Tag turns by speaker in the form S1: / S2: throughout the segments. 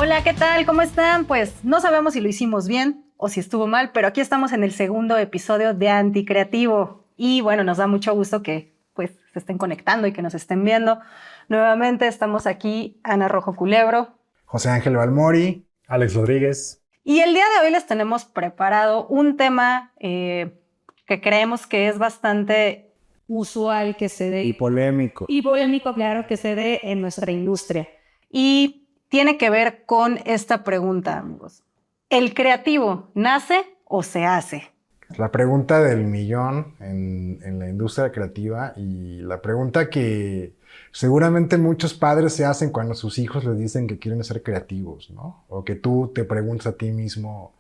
S1: Hola, ¿qué tal? ¿Cómo están? Pues no sabemos si lo hicimos bien o si estuvo mal, pero aquí estamos en el segundo episodio de Anticreativo. Y bueno, nos da mucho gusto que pues se estén conectando y que nos estén viendo. Nuevamente estamos aquí, Ana Rojo Culebro.
S2: José Ángel Balmori.
S3: Alex Rodríguez.
S1: Y el día de hoy les tenemos preparado un tema que creemos que es bastante usual que se dé.
S2: Y polémico.
S1: Y polémico, claro, que se dé en nuestra industria. Y tiene que ver con esta pregunta, amigos. ¿El creativo nace o se hace?
S2: La pregunta del millón en la industria creativa y la pregunta que seguramente muchos padres se hacen cuando sus hijos les dicen que quieren ser creativos, ¿no? O que tú te preguntas a ti mismo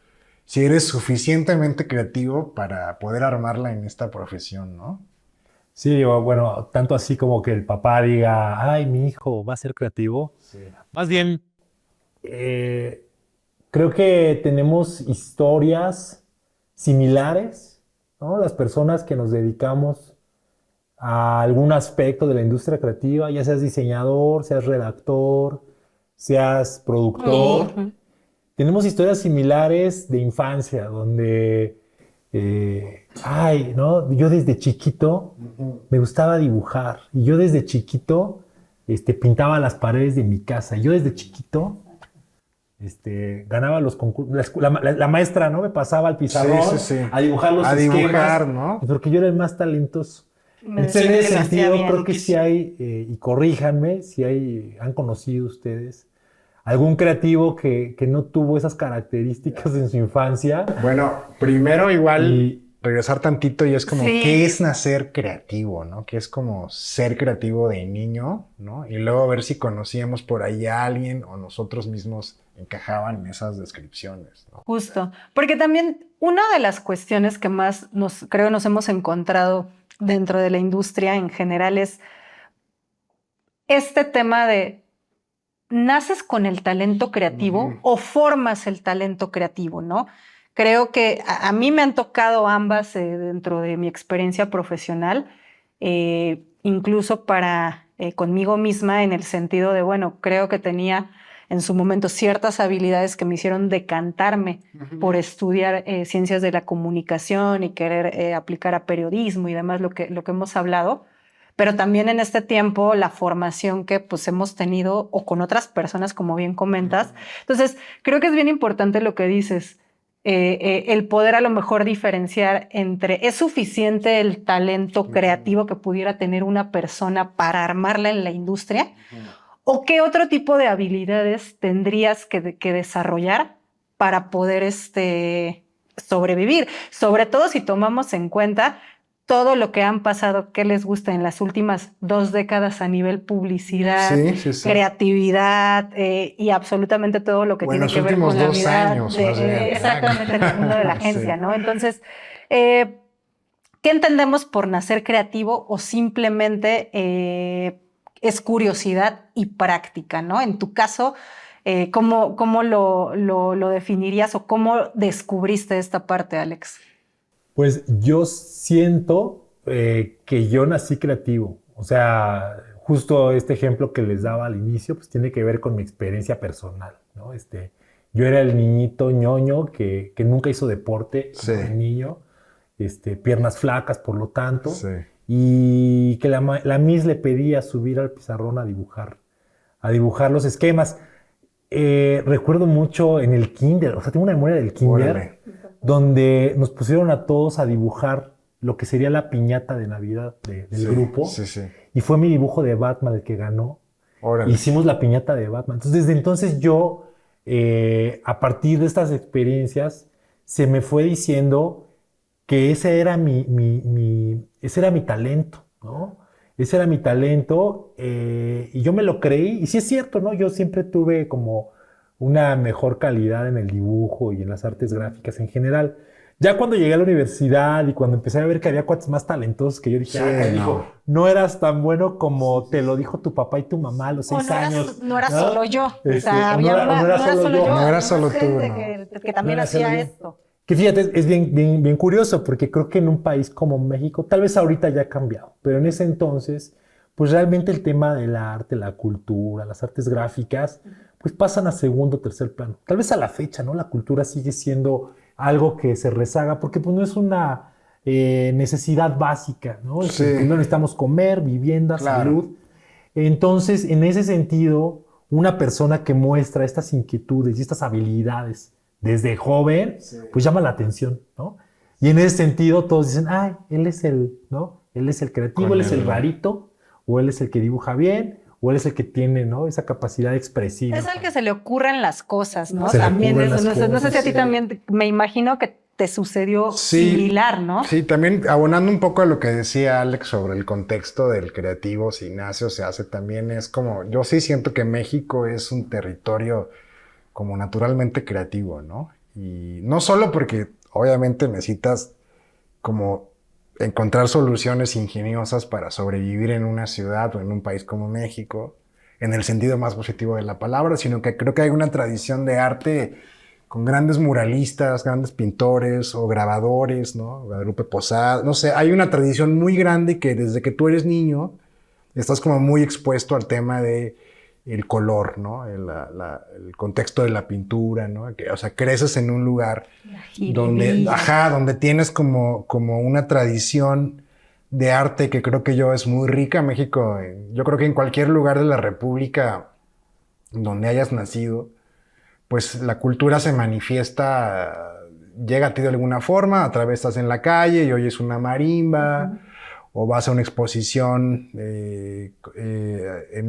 S2: si eres suficientemente creativo para poder armarla en esta profesión, ¿no?
S3: Sí, o bueno, tanto así como que el papá diga, ay, mi hijo va a ser creativo.
S2: Sí.
S3: Más bien, creo que tenemos historias similares, ¿no? Las personas que nos dedicamos a algún aspecto de la industria creativa, ya seas diseñador, seas redactor, seas productor. Tenemos historias similares de infancia, donde, ¿no? Yo desde chiquito me gustaba dibujar. Y yo desde chiquito pintaba las paredes de mi casa. Y yo desde chiquito ganaba los concursos. La maestra, ¿no? Me pasaba al pizarrón a dibujar los esquemas.
S2: Dibujar, ¿no?
S3: Porque yo era el más talentoso. Entonces, en ese sentido, creo que sí hay, y corríjanme, si han conocido ustedes algún creativo que no tuvo esas características en su infancia.
S2: Bueno, primero igual regresar tantito y es como, ¿qué es nacer creativo, no? ¿Qué es como ser creativo de niño, no? Y luego ver si conocíamos por ahí a alguien o nosotros mismos encajaban en esas descripciones, ¿no?
S1: Justo, porque también una de las cuestiones que más creo nos hemos encontrado dentro de la industria en general es este tema de ¿naces con el talento creativo o formas el talento creativo, no? Creo que a mí me han tocado ambas dentro de mi experiencia profesional, incluso conmigo misma en el sentido de, bueno, creo que tenía en su momento ciertas habilidades que me hicieron decantarme por estudiar ciencias de la comunicación y querer aplicar a periodismo y demás, lo que hemos hablado. Pero también en este tiempo la formación que pues hemos tenido o con otras personas, como bien comentas. Entonces, creo que es bien importante lo que dices, el poder a lo mejor diferenciar entre ¿es suficiente el talento creativo que pudiera tener una persona para armarla en la industria? ¿O qué otro tipo de habilidades tendrías que desarrollar para poder sobrevivir? Sobre todo si tomamos en cuenta todo lo que han pasado, que les gusta en las últimas 2 décadas a nivel publicidad, creatividad y absolutamente todo lo que tiene que ver con la vida. Exactamente, en el mundo de la agencia, ¿no? Entonces, ¿qué entendemos por nacer creativo o simplemente es curiosidad y práctica, ¿no? En tu caso, ¿cómo lo definirías o cómo descubriste esta parte, Alex?
S3: Pues yo siento que yo nací creativo. O sea, justo este ejemplo que les daba al inicio, pues tiene que ver con mi experiencia personal, ¿no? Yo era el niñito ñoño que nunca hizo deporte, como el niño, piernas flacas, por lo tanto, y que la Miss le pedía subir al pizarrón a dibujar los esquemas. Recuerdo mucho en el kinder, o sea, tengo una memoria del kinder, donde nos pusieron a todos a dibujar lo que sería la piñata de Navidad del grupo. Y fue mi dibujo de Batman el que ganó. Hicimos la piñata de Batman. Entonces, desde entonces yo, a partir de estas experiencias, se me fue diciendo que ese era mi talento, ¿no? Ese era mi talento y yo me lo creí. Y sí es cierto, ¿no? Yo siempre tuve como una mejor calidad en el dibujo y en las artes gráficas en general. Ya cuando llegué a la universidad y cuando empecé a ver que había cuates más talentosos que yo dije, no eras tan bueno como te lo dijo tu papá y tu mamá a los 6 años.
S1: No era solo yo.
S3: No era solo tú.
S1: Que también hacía esto.
S3: Que fíjate, es bien curioso porque creo que en un país como México, tal vez ahorita ya ha cambiado, pero en ese entonces pues realmente el tema del arte, la cultura, las artes gráficas, pues pasan a segundo o tercer plano. Tal vez a la fecha, ¿no? La cultura sigue siendo algo que se rezaga porque pues no es una necesidad básica, ¿no?
S2: Sí.
S3: Primero necesitamos comer, vivienda,
S2: Claro.
S3: salud. Entonces, en ese sentido, una persona que muestra estas inquietudes y estas habilidades desde joven, pues llama la atención, ¿no? Y en ese sentido todos dicen, ay, él es el, ¿no? Él es el creativo,
S2: Con
S3: él es el
S2: el-
S3: rarito, o él es el que dibuja bien, o él es el que tiene, ¿no? Esa capacidad expresiva.
S1: Es al que se le ocurren las cosas, ¿no?
S3: Se le
S1: También
S3: ocurren
S1: eso,
S3: las
S1: no sé si a
S3: cosas,
S1: ti
S3: sí.
S1: también, me imagino que te sucedió
S2: Sí.
S1: similar, ¿no?
S2: Sí, también abonando un poco a lo que decía Alex sobre el contexto del creativo, si nace o se hace, también es como, yo sí siento que México es un territorio como naturalmente creativo, ¿no? Y no solo porque obviamente necesitas como encontrar soluciones ingeniosas para sobrevivir en una ciudad o en un país como México, en el sentido más positivo de la palabra, sino que creo que hay una tradición de arte con grandes muralistas, grandes pintores o grabadores, ¿no? Guadalupe Posada, no sé, hay una tradición muy grande que desde que tú eres niño estás como muy expuesto al tema de el color, ¿no? El contexto de la pintura, ¿no? O sea, creces en un lugar donde, donde tienes como una tradición de arte que creo que yo es muy rica. México, yo creo que en cualquier lugar de la República donde hayas nacido, pues la cultura se manifiesta, llega a ti de alguna forma, a través estás en la calle y oyes una marimba, o vas a una exposición en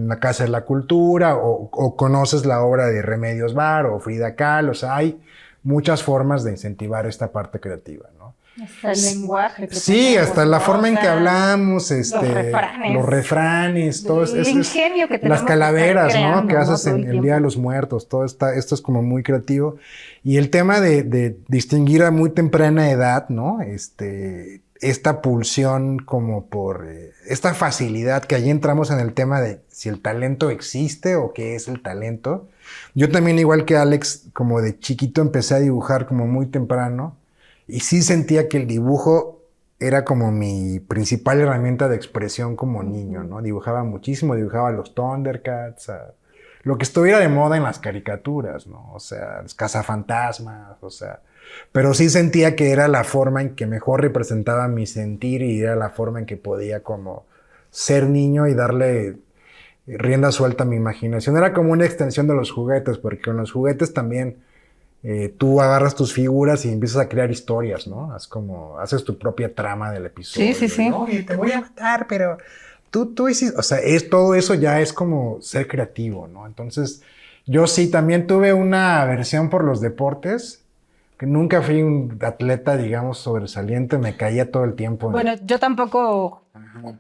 S2: la Casa de la Cultura, o conoces la obra de Remedios Varo o Frida Kahlo. O sea, hay muchas formas de incentivar esta parte creativa, ¿no?
S1: Hasta el lenguaje. que
S2: Sí,
S1: tenemos,
S2: hasta la
S1: ¿no?
S2: forma en
S1: O
S2: que
S1: sea,
S2: hablamos, los
S1: refranes.
S2: refranes, todo
S1: El ingenio que tenemos
S2: las calaveras,
S1: que estar
S2: ¿no? Que
S1: creando,
S2: haces
S1: ¿no? Todo
S2: en
S1: el
S2: el Día de
S1: tiempo.
S2: los Muertos, esto es como muy creativo. Y el tema de distinguir a muy temprana edad, ¿no? Esta pulsión como por esta facilidad, que allí entramos en el tema de si el talento existe o qué es el talento. Yo también, igual que Alex, como de chiquito empecé a dibujar como muy temprano y sí sentía que el dibujo era como mi principal herramienta de expresión como niño, ¿no? Dibujaba muchísimo, dibujaba a los Thundercats, lo que estuviera de moda en las caricaturas, ¿no? O sea, los cazafantasmas, o sea, pero sí sentía que era la forma en que mejor representaba mi sentir y era la forma en que podía como ser niño y darle rienda suelta a mi imaginación. Era como una extensión de los juguetes, porque con los juguetes también tú agarras tus figuras y empiezas a crear historias, ¿no? Haces tu propia trama del episodio.
S1: Sí, sí, sí.
S2: ¿no? Oye, te voy a matar, pero tú hiciste, o sea, todo eso ya es como ser creativo, ¿no? Entonces, yo sí también tuve una aversión por los deportes, que nunca fui un atleta, digamos, sobresaliente, me caía todo el tiempo.
S1: Bueno, yo tampoco
S2: Ajá.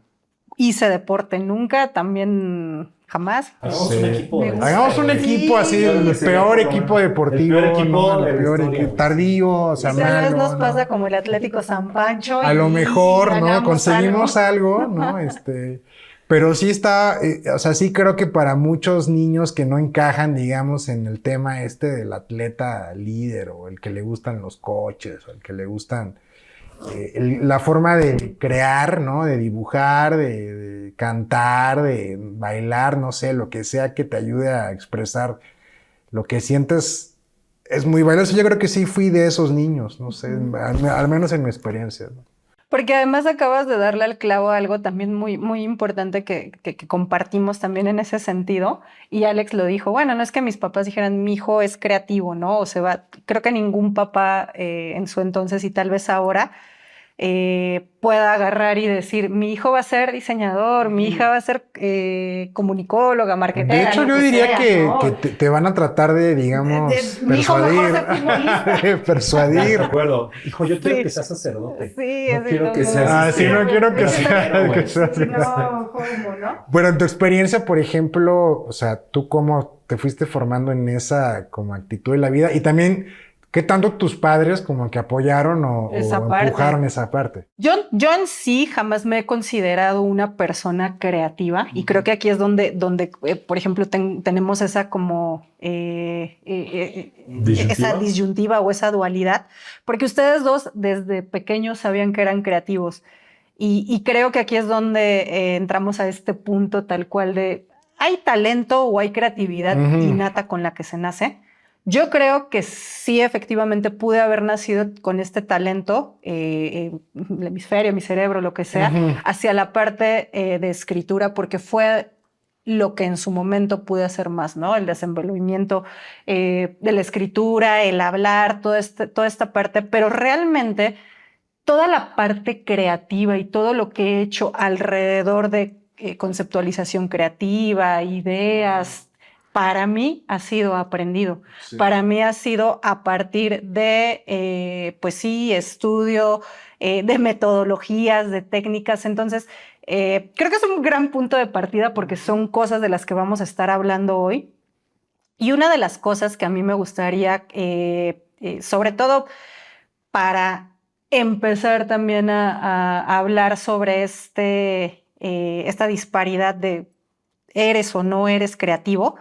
S1: hice deporte nunca, también jamás.
S3: Hagamos
S2: Sí.
S3: un equipo.
S1: Me gusta.
S2: Hagamos un equipo así,
S3: Sí,
S2: el
S3: sería
S2: peor
S3: como
S2: equipo
S3: el
S2: deportivo,
S3: peor equipo
S2: ¿no?
S3: de
S2: El
S3: la
S2: peor
S3: historia,
S2: equipo,
S3: güey.
S2: tardío, o sea,
S1: Tal vez
S2: malo,
S1: nos
S2: ¿no?
S1: pasa como el Atlético San Pancho.
S2: A lo
S1: y
S2: mejor, ¿no?
S1: hagamos
S2: Conseguimos algo,
S1: algo.
S2: ¿no? Pero sí está, o sea, sí creo que para muchos niños que no encajan, digamos, en el tema del atleta líder o el que le gustan los coches o el que le gustan la forma de crear, ¿no? De dibujar, de cantar, de bailar, no sé, lo que sea que te ayude a expresar lo que sientes es muy valioso. Yo creo que sí fui de esos niños, no sé, al menos en mi experiencia, ¿no?
S1: Porque además acabas de darle al clavo a algo también muy, muy importante que compartimos también en ese sentido. Y Alex lo dijo, bueno, no es que mis papás dijeran, mi hijo es creativo, ¿no? O se va, creo que ningún papá en su entonces y tal vez ahora pueda agarrar y decir, mi hijo va a ser diseñador, mi hija va a ser comunicóloga, marketera.
S2: De hecho,
S1: lo
S2: yo diría
S1: sea,
S2: que,
S1: ¿no?
S2: que te van a tratar de, digamos,
S1: Mi hijo mejor
S2: persuadir.
S1: ser futbolista.
S3: De
S2: Persuadir.
S3: acuerdo. Hijo, yo quiero
S1: Sí.
S3: que seas sacerdote.
S1: Sí,
S3: no
S1: así
S3: quiero que
S1: como-
S3: seas.
S2: Sí, no quiero que
S3: sea-
S2: que seas-
S1: No, ¿cómo, no?
S2: Bueno, en tu experiencia, por ejemplo, o sea, ¿tú cómo te fuiste formando en esa como actitud de la vida? Y también, ¿qué tanto tus padres como que apoyaron o
S1: Esa parte.
S2: empujaron esa parte?
S1: Yo en sí jamás me he considerado una persona creativa y creo que aquí es donde por ejemplo, tenemos esa como
S3: ¿Disyuntiva?
S1: esa disyuntiva o esa dualidad, porque ustedes dos desde pequeños sabían que eran creativos Y creo que aquí es donde entramos a este punto tal cual de, ¿hay talento o hay creatividad innata con la que se nace? Yo creo que sí, efectivamente, pude haber nacido con este talento, el hemisferio, mi cerebro, lo que sea, hacia la parte de escritura, porque fue lo que en su momento pude hacer más, ¿no? El desenvolvimiento de la escritura, el hablar, toda esta parte, pero realmente toda la parte creativa y todo lo que he hecho alrededor de conceptualización creativa, ideas, para mí ha sido aprendido. Sí. Para mí ha sido a partir de, pues sí, estudio, de metodologías, de técnicas. Entonces, creo que es un gran punto de partida porque son cosas de las que vamos a estar hablando hoy. Y una de las cosas que a mí me gustaría, sobre todo para empezar también a hablar sobre esta disparidad de eres o no eres creativo,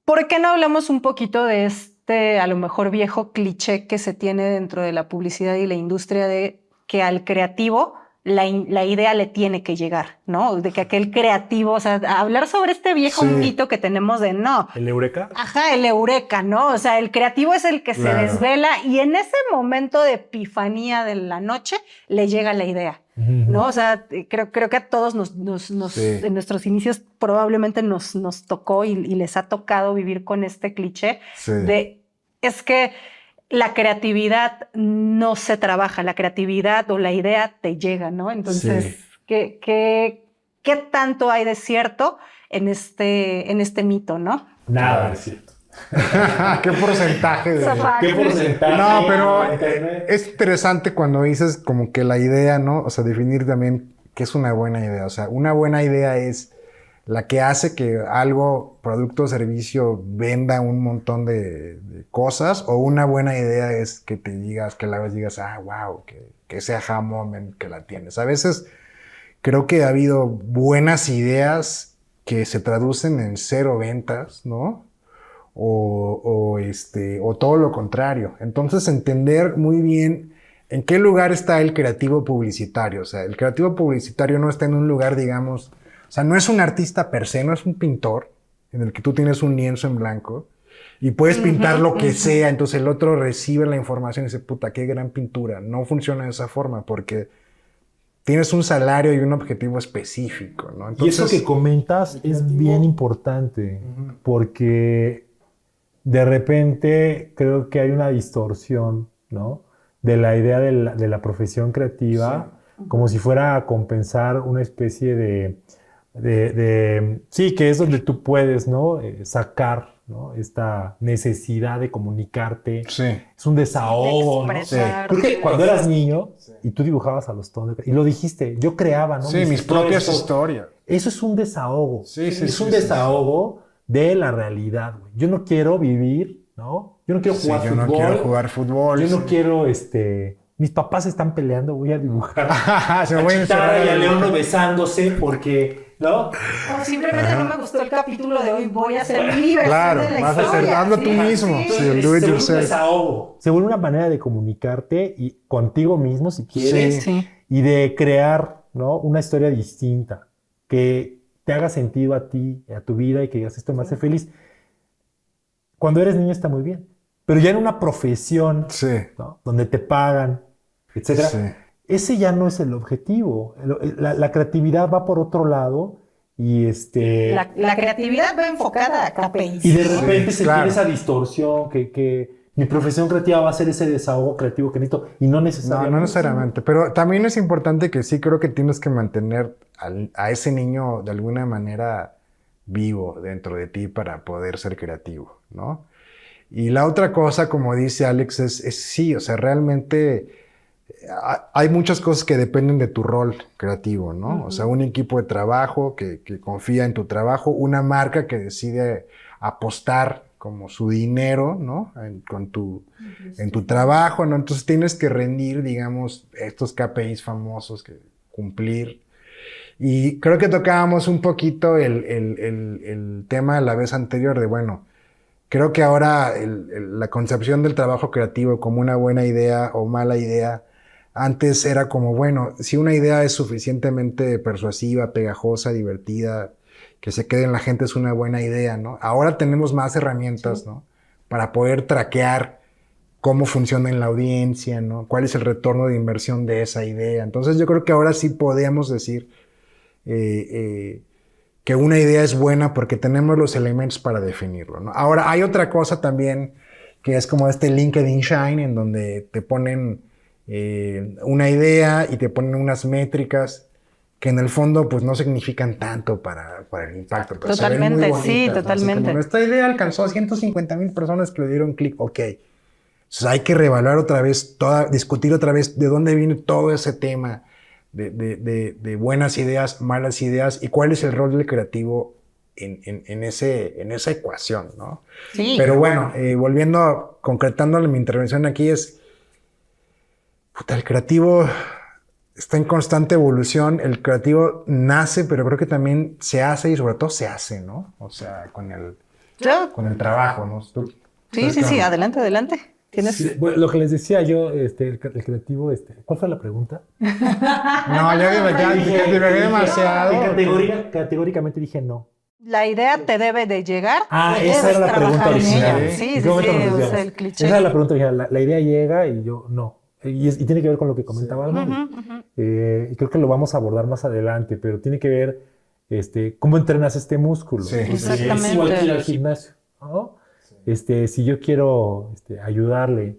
S1: ¿por qué no hablamos un poquito de a lo mejor viejo cliché que se tiene dentro de la publicidad y la industria de que al creativo la idea le tiene que llegar, ¿no? De que aquel creativo, o sea, hablar sobre este viejo mito que tenemos de no.
S3: ¿El eureka?
S1: Ajá, el eureka, ¿no? O sea, el creativo es el que se desvela y en ese momento de epifanía de la noche le llega la idea, ¿no? O sea, creo que a todos en nuestros inicios probablemente nos tocó y les ha tocado vivir con este cliché de es que la creatividad no se trabaja, la creatividad o la idea te llega, ¿no? Entonces, ¿qué tanto hay de cierto en este mito, no?
S3: Nada es cierto.
S2: ¿Qué porcentaje?
S3: ¿Qué porcentaje?
S2: No, pero es interesante cuando dices como que la idea, ¿no? O sea, definir también qué es una buena idea. O sea, una buena idea es la que hace que algo, producto o servicio, venda un montón de cosas, o una buena idea es que te digas, que la vez digas, wow, que ese aha moment que la tienes. A veces creo que ha habido buenas ideas que se traducen en 0 ventas, ¿no? O todo lo contrario. Entonces, entender muy bien en qué lugar está el creativo publicitario. O sea, el creativo publicitario no está en un lugar, digamos, o sea, no es un artista per se, no es un pintor en el que tú tienes un lienzo en blanco y puedes pintar lo que sea, entonces el otro recibe la información y dice, puta, qué gran pintura. No funciona de esa forma porque tienes un salario y un objetivo específico, ¿no? Entonces,
S3: y eso que comentas es bien importante porque de repente creo que hay una distorsión, ¿no? De la idea de la profesión creativa, como si fuera a compensar una especie sí, que es donde tú puedes, ¿no? Sacar, ¿no? Esta necesidad de comunicarte.
S2: Sí.
S3: Es un desahogo, ¿no? Creo que cuando eras niño y tú dibujabas a los Thundercats, y lo dijiste, yo creaba, ¿no?
S2: Sí, mis propias historias.
S3: Eso es un desahogo.
S2: Sí,
S3: es un desahogo de la realidad, güey. Yo no quiero vivir, ¿no? Yo no quiero jugar fútbol.
S2: Yo no quiero jugar fútbol.
S3: Yo no quiero, mis papás están peleando, voy a dibujar
S2: se voy a
S3: Chitara y a León besándose porque, ¿no?
S1: O simplemente no me gustó el capítulo de hoy, voy a hacer mi versión
S2: claro,
S1: de la
S2: vas
S1: historia.
S2: a hacer, hazlo tú mismo.
S3: Sí,
S2: do it
S3: se vuelve un
S2: yourself.
S3: desahogo. Se vuelve una manera de comunicarte y contigo mismo, si quieres, y de crear, ¿no? Una historia distinta que te haga sentido a ti, a tu vida y que digas, esto me hace feliz. Cuando eres niño está muy bien, pero ya en una profesión, ¿no? Donde te pagan, etcétera, ese ya no es el objetivo. La creatividad va por otro lado y
S1: La creatividad va enfocada a KPIs.
S3: Y de repente se tiene esa distorsión que mi profesión creativa va a ser ese desahogo creativo que necesito y no necesariamente.
S2: No necesariamente, pero también es importante que sí creo que tienes que mantener a ese niño de alguna manera vivo dentro de ti para poder ser creativo, ¿no? Y la otra cosa, como dice Alex, es sí, o sea, realmente hay muchas cosas que dependen de tu rol creativo, ¿no? O sea, un equipo de trabajo que confía en tu trabajo, una marca que decide apostar como su dinero, ¿no? En tu trabajo, ¿no? Entonces tienes que rendir, digamos, estos KPIs famosos que cumplir. Y creo que tocábamos un poquito el tema de la vez anterior de, bueno, creo que ahora la concepción del trabajo creativo como una buena idea o mala idea Antes era como, bueno, si una idea es suficientemente persuasiva, pegajosa, divertida, que se quede en la gente es una buena idea, ¿no? Ahora tenemos más herramientas, ¿no? Para poder traquear cómo funciona en la audiencia, ¿no? Cuál es el retorno de inversión de esa idea. Entonces yo creo que ahora sí podemos decir que una idea es buena porque tenemos los elementos para definirlo, ¿no? Ahora hay otra cosa también que es como este LinkedIn Shine, en donde te ponen una idea y te ponen unas métricas que en el fondo pues no significan tanto para el impacto. Pero
S1: Totalmente,
S2: se ven muy
S1: sí,
S2: bonitas, ¿no?
S1: totalmente.
S2: Así como, esta idea alcanzó a 150,000 personas que le dieron clic, ok. Entonces hay que reevaluar otra vez, discutir otra vez de dónde viene todo ese tema de buenas ideas, malas ideas y cuál es el rol del creativo en esa ecuación, ¿no?
S1: Sí.
S2: Pero bueno, concretando mi intervención aquí es, el creativo está en constante evolución, el creativo nace, pero creo que también se hace y sobre todo se hace, ¿no? O sea, con el trabajo, ¿no?
S1: Sí, adelante. ¿Tienes?
S3: Sí, bueno, lo que les decía yo, el creativo, ¿cuál fue la pregunta?
S2: No, ya divagué demasiado.
S3: Categóricamente dije no.
S1: La idea te debe de llegar.
S3: Esa era la pregunta original.
S1: Sí,
S3: o
S1: sea, el cliché.
S3: Esa era la pregunta original. La idea llega y yo no. Y tiene que ver con lo que comentaba Armando. Y creo que lo vamos a abordar más adelante, pero tiene que ver cómo entrenas este músculo.
S2: Sí,
S1: exactamente.
S3: Es igual que ir al gimnasio, ¿no? Si yo quiero ayudarle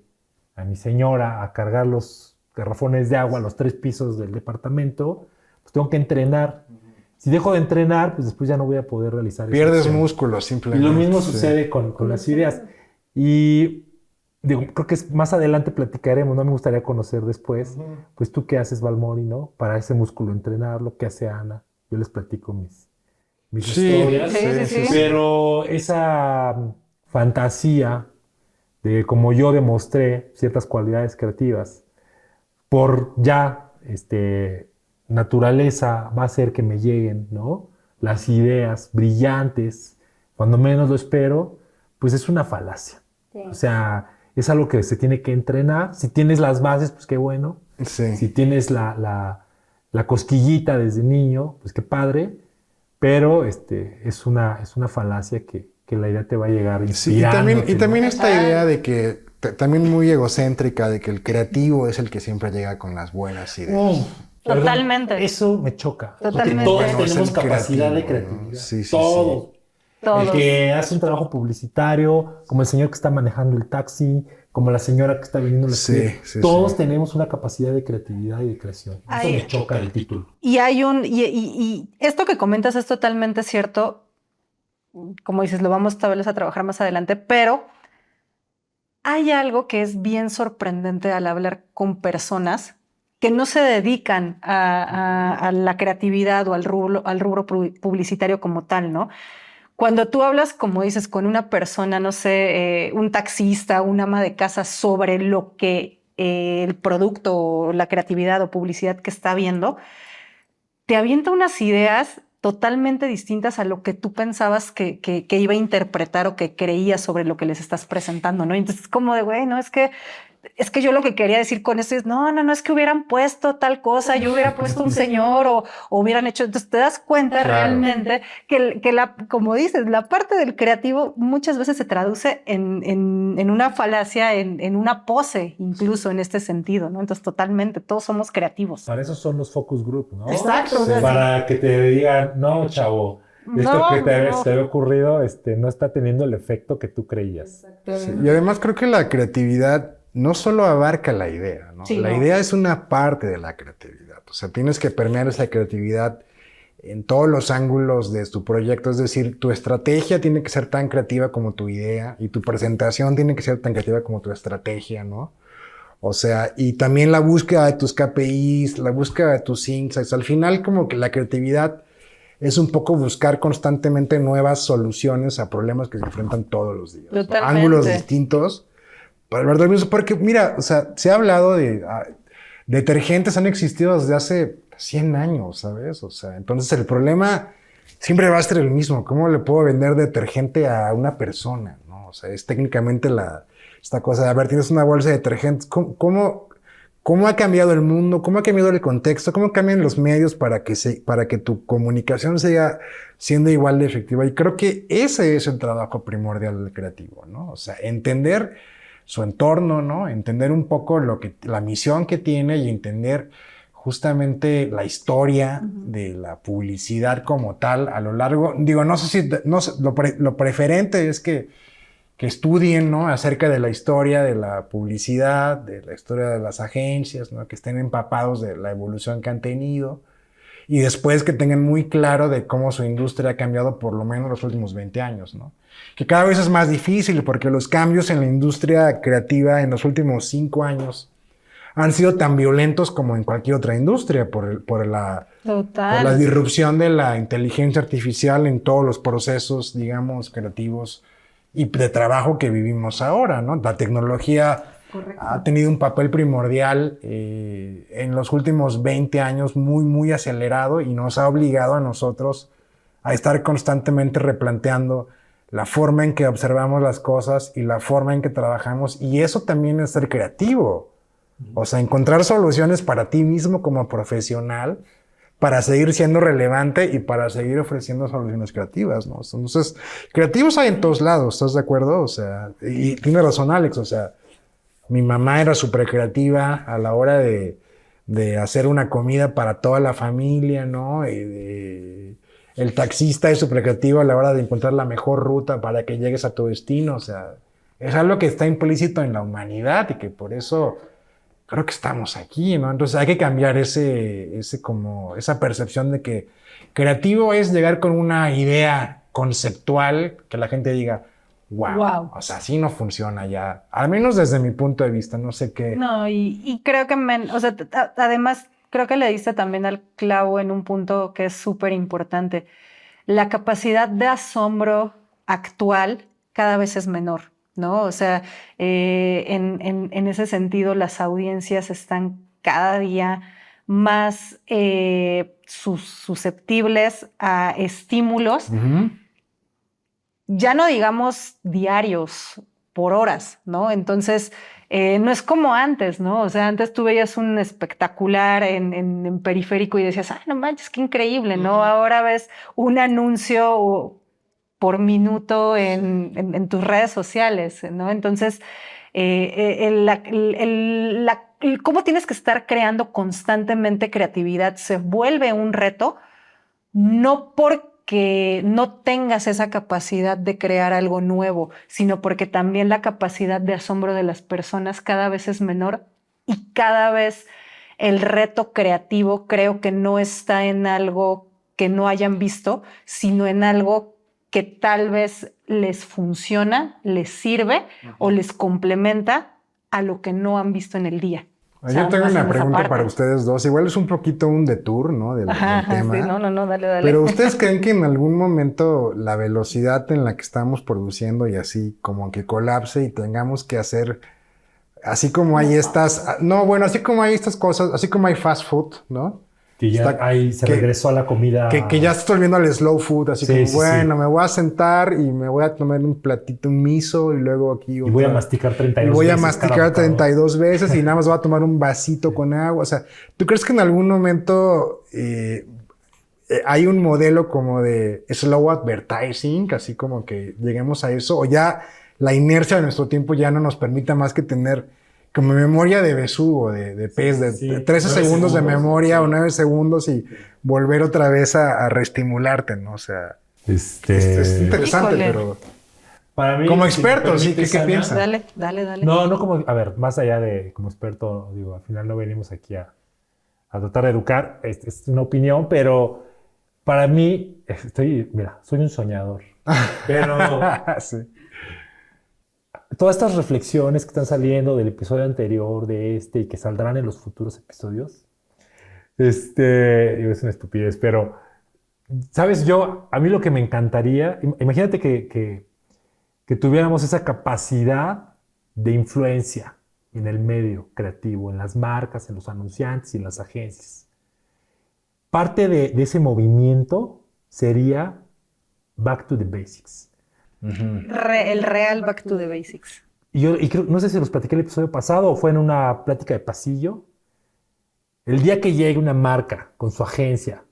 S3: a mi señora a cargar los garrafones de agua a los 3 pisos del departamento, pues tengo que entrenar. Si dejo de entrenar, pues después ya no voy a poder realizar eso.
S2: Pierdes músculo, simplemente.
S3: Y lo mismo sucede con las ideas. Y creo que más adelante platicaremos, no me gustaría conocer después, pues tú qué haces, Balmori, ¿no? Para ese músculo entrenarlo, qué hace Ana. Yo les platico mis historias.
S1: Sí.
S3: Pero esa fantasía de como yo demostré ciertas cualidades creativas, por ya naturaleza va a hacer que me lleguen, ¿no? Las ideas brillantes, cuando menos lo espero, pues es una falacia. Sí. O sea, es algo que se tiene que entrenar. Si tienes las bases, pues qué bueno.
S2: Sí.
S3: Si tienes la cosquillita desde niño, pues qué padre. Pero es una falacia que la idea te va a llegar inspirando.
S2: Sí, y también esta idea de que, también muy egocéntrica, de que el creativo es el que siempre llega con las buenas ideas.
S1: Totalmente.
S3: Eso me choca.
S1: Totalmente.
S3: Porque todos tenemos capacidad de creatividad.
S2: ¿No? Sí.
S3: Todos. El que hace un trabajo publicitario, como el señor que está manejando el taxi, como la señora que está vendiendo la todos tenemos una capacidad de creatividad y de creación. Eso me choca del título.
S1: Y y esto que comentas es totalmente cierto. Como dices, lo vamos tal vez a trabajar más adelante, pero hay algo que es bien sorprendente al hablar con personas que no se dedican a la creatividad o al rubro publicitario como tal, ¿no? Cuando tú hablas, como dices, con una persona, no sé, un taxista, un ama de casa sobre lo que el producto o la creatividad o publicidad que está viendo, te avienta unas ideas totalmente distintas a lo que tú pensabas que iba a interpretar o que creías sobre lo que les estás presentando, ¿no? Entonces es como de, güey, no, es que yo lo que quería decir con esto es, no, es que hubieran puesto tal cosa, yo hubiera puesto un señor o hubieran hecho, entonces te das cuenta realmente que como dices, la parte del creativo muchas veces se traduce en una falacia, en una pose, incluso en este sentido, ¿no? Entonces totalmente, todos somos creativos.
S3: Para eso son los focus group, ¿no?
S1: Exacto.
S3: Sí. Para que te digan, no, chavo, esto que te había ocurrido no está teniendo el efecto que tú creías.
S2: Sí. Y además creo que la creatividad no solo abarca la idea, ¿no? La idea es una parte de la creatividad. O sea, tienes que permear esa creatividad en todos los ángulos de tu proyecto. Es decir, tu estrategia tiene que ser tan creativa como tu idea y tu presentación tiene que ser tan creativa como tu estrategia, ¿no? O sea, y también la búsqueda de tus KPIs, la búsqueda de tus insights. Al final, como que la creatividad es un poco buscar constantemente nuevas soluciones a problemas que se enfrentan todos los días, ¿no? Ángulos distintos. Porque mira, o sea, se ha hablado de detergentes han existido desde hace 100 años, ¿sabes? O sea, entonces el problema siempre va a ser el mismo. ¿Cómo le puedo vender detergente a una persona, ¿no? O sea, es técnicamente esta cosa de, a ver, tienes una bolsa de detergentes, ¿cómo cómo ha cambiado el mundo, cómo ha cambiado el contexto, cómo cambian los medios para que tu comunicación siga siendo igual de efectiva. Y creo que ese es el trabajo primordial del creativo, ¿no? O sea, entender su entorno, ¿no? Entender un poco la misión que tiene y entender justamente la historia de la publicidad como tal a lo largo. Digo, no sé si lo preferente es que estudien, ¿no? Acerca de la historia de la publicidad, de la historia de las agencias, ¿no? Que estén empapados de la evolución que han tenido y después que tengan muy claro de cómo su industria ha cambiado por lo menos los últimos 20 años, ¿no? Que cada vez es más difícil porque los cambios en la industria creativa en los últimos 5 años han sido tan violentos como en cualquier otra industria por la disrupción de la inteligencia artificial en todos los procesos, digamos, creativos y de trabajo que vivimos ahora, ¿no? La tecnología ha tenido un papel primordial en los últimos 20 años muy, muy acelerado y nos ha obligado a nosotros a estar constantemente replanteando la forma en que observamos las cosas y la forma en que trabajamos, y eso también es ser creativo. O sea, encontrar soluciones para ti mismo como profesional, para seguir siendo relevante y para seguir ofreciendo soluciones creativas, ¿no? Entonces, creativos hay en todos lados, ¿estás de acuerdo? O sea, y tiene razón Alex, o sea, mi mamá era súper creativa a la hora de hacer una comida para toda la familia, ¿no? El taxista es súper creativo a la hora de encontrar la mejor ruta para que llegues a tu destino, o sea, es algo que está implícito en la humanidad y que por eso creo que estamos aquí, ¿no? Entonces hay que cambiar esa percepción de que creativo es llegar con una idea conceptual que la gente diga, wow. O sea, así no funciona ya, al menos desde mi punto de vista, no sé qué.
S1: No, y creo que, o sea, además, creo que le diste también al clavo en un punto que es súper importante. La capacidad de asombro actual cada vez es menor, ¿no? O sea, en ese sentido, las audiencias están cada día más susceptibles a estímulos, ya no digamos diarios, por horas, ¿no? Entonces, no es como antes, ¿no? O sea, antes tú veías un espectacular en periférico y decías, ay, no manches, qué increíble, ¿no? Ahora ves un anuncio por minuto en tus redes sociales, ¿no? Entonces, cómo tienes que estar creando constantemente creatividad se vuelve un reto, no porque no tengas esa capacidad de crear algo nuevo, sino porque también la capacidad de asombro de las personas cada vez es menor y cada vez el reto creativo creo que no está en algo que no hayan visto, sino en algo que tal vez les funciona, les sirve o les complementa a lo que no han visto en el día.
S2: Yo tengo una pregunta para ustedes dos. Igual es un poquito un detour, ¿no? Del tema.
S1: Sí, no, dale.
S2: Pero ¿ustedes creen que en algún momento la velocidad en la que estamos produciendo y así como que colapse y tengamos que hacer, así como hay así como hay estas cosas, así como hay fast food, ¿no?
S3: Que ya regresó a la comida.
S2: Que ya se está volviendo al slow food, así me voy a sentar y me voy a tomar un platito, un miso y luego aquí
S3: y voy a masticar 32 veces.
S2: Y voy a masticar 32 veces y nada más voy a tomar un vasito con agua. O sea, ¿tú crees que en algún momento hay un modelo como de slow advertising, así como que lleguemos a eso? O ya la inercia de nuestro tiempo ya no nos permita más que tener como memoria de besugo, de pez, de 13 segundos de memoria o 9 segundos y volver otra vez a reestimularte, ¿no? O sea, es interesante, pero
S3: para mí,
S2: como experto, ¿sí? ¿Qué piensas?
S1: Dale.
S3: No como, a ver, más allá de como experto, digo, al final no venimos aquí a tratar de educar, es una opinión, pero para mí, soy un soñador, pero
S2: sí.
S3: Todas estas reflexiones que están saliendo del episodio anterior, de y que saldrán en los futuros episodios, es una estupidez, pero, ¿sabes? A mí lo que me encantaría, imagínate que tuviéramos esa capacidad de influencia en el medio creativo, en las marcas, en los anunciantes y en las agencias. Parte de ese movimiento sería Back to the Basics.
S1: El Back to the Basics.
S3: Y creo, no sé si los platiqué el episodio pasado o fue en una plática de pasillo, El día que llegue una marca con su agencia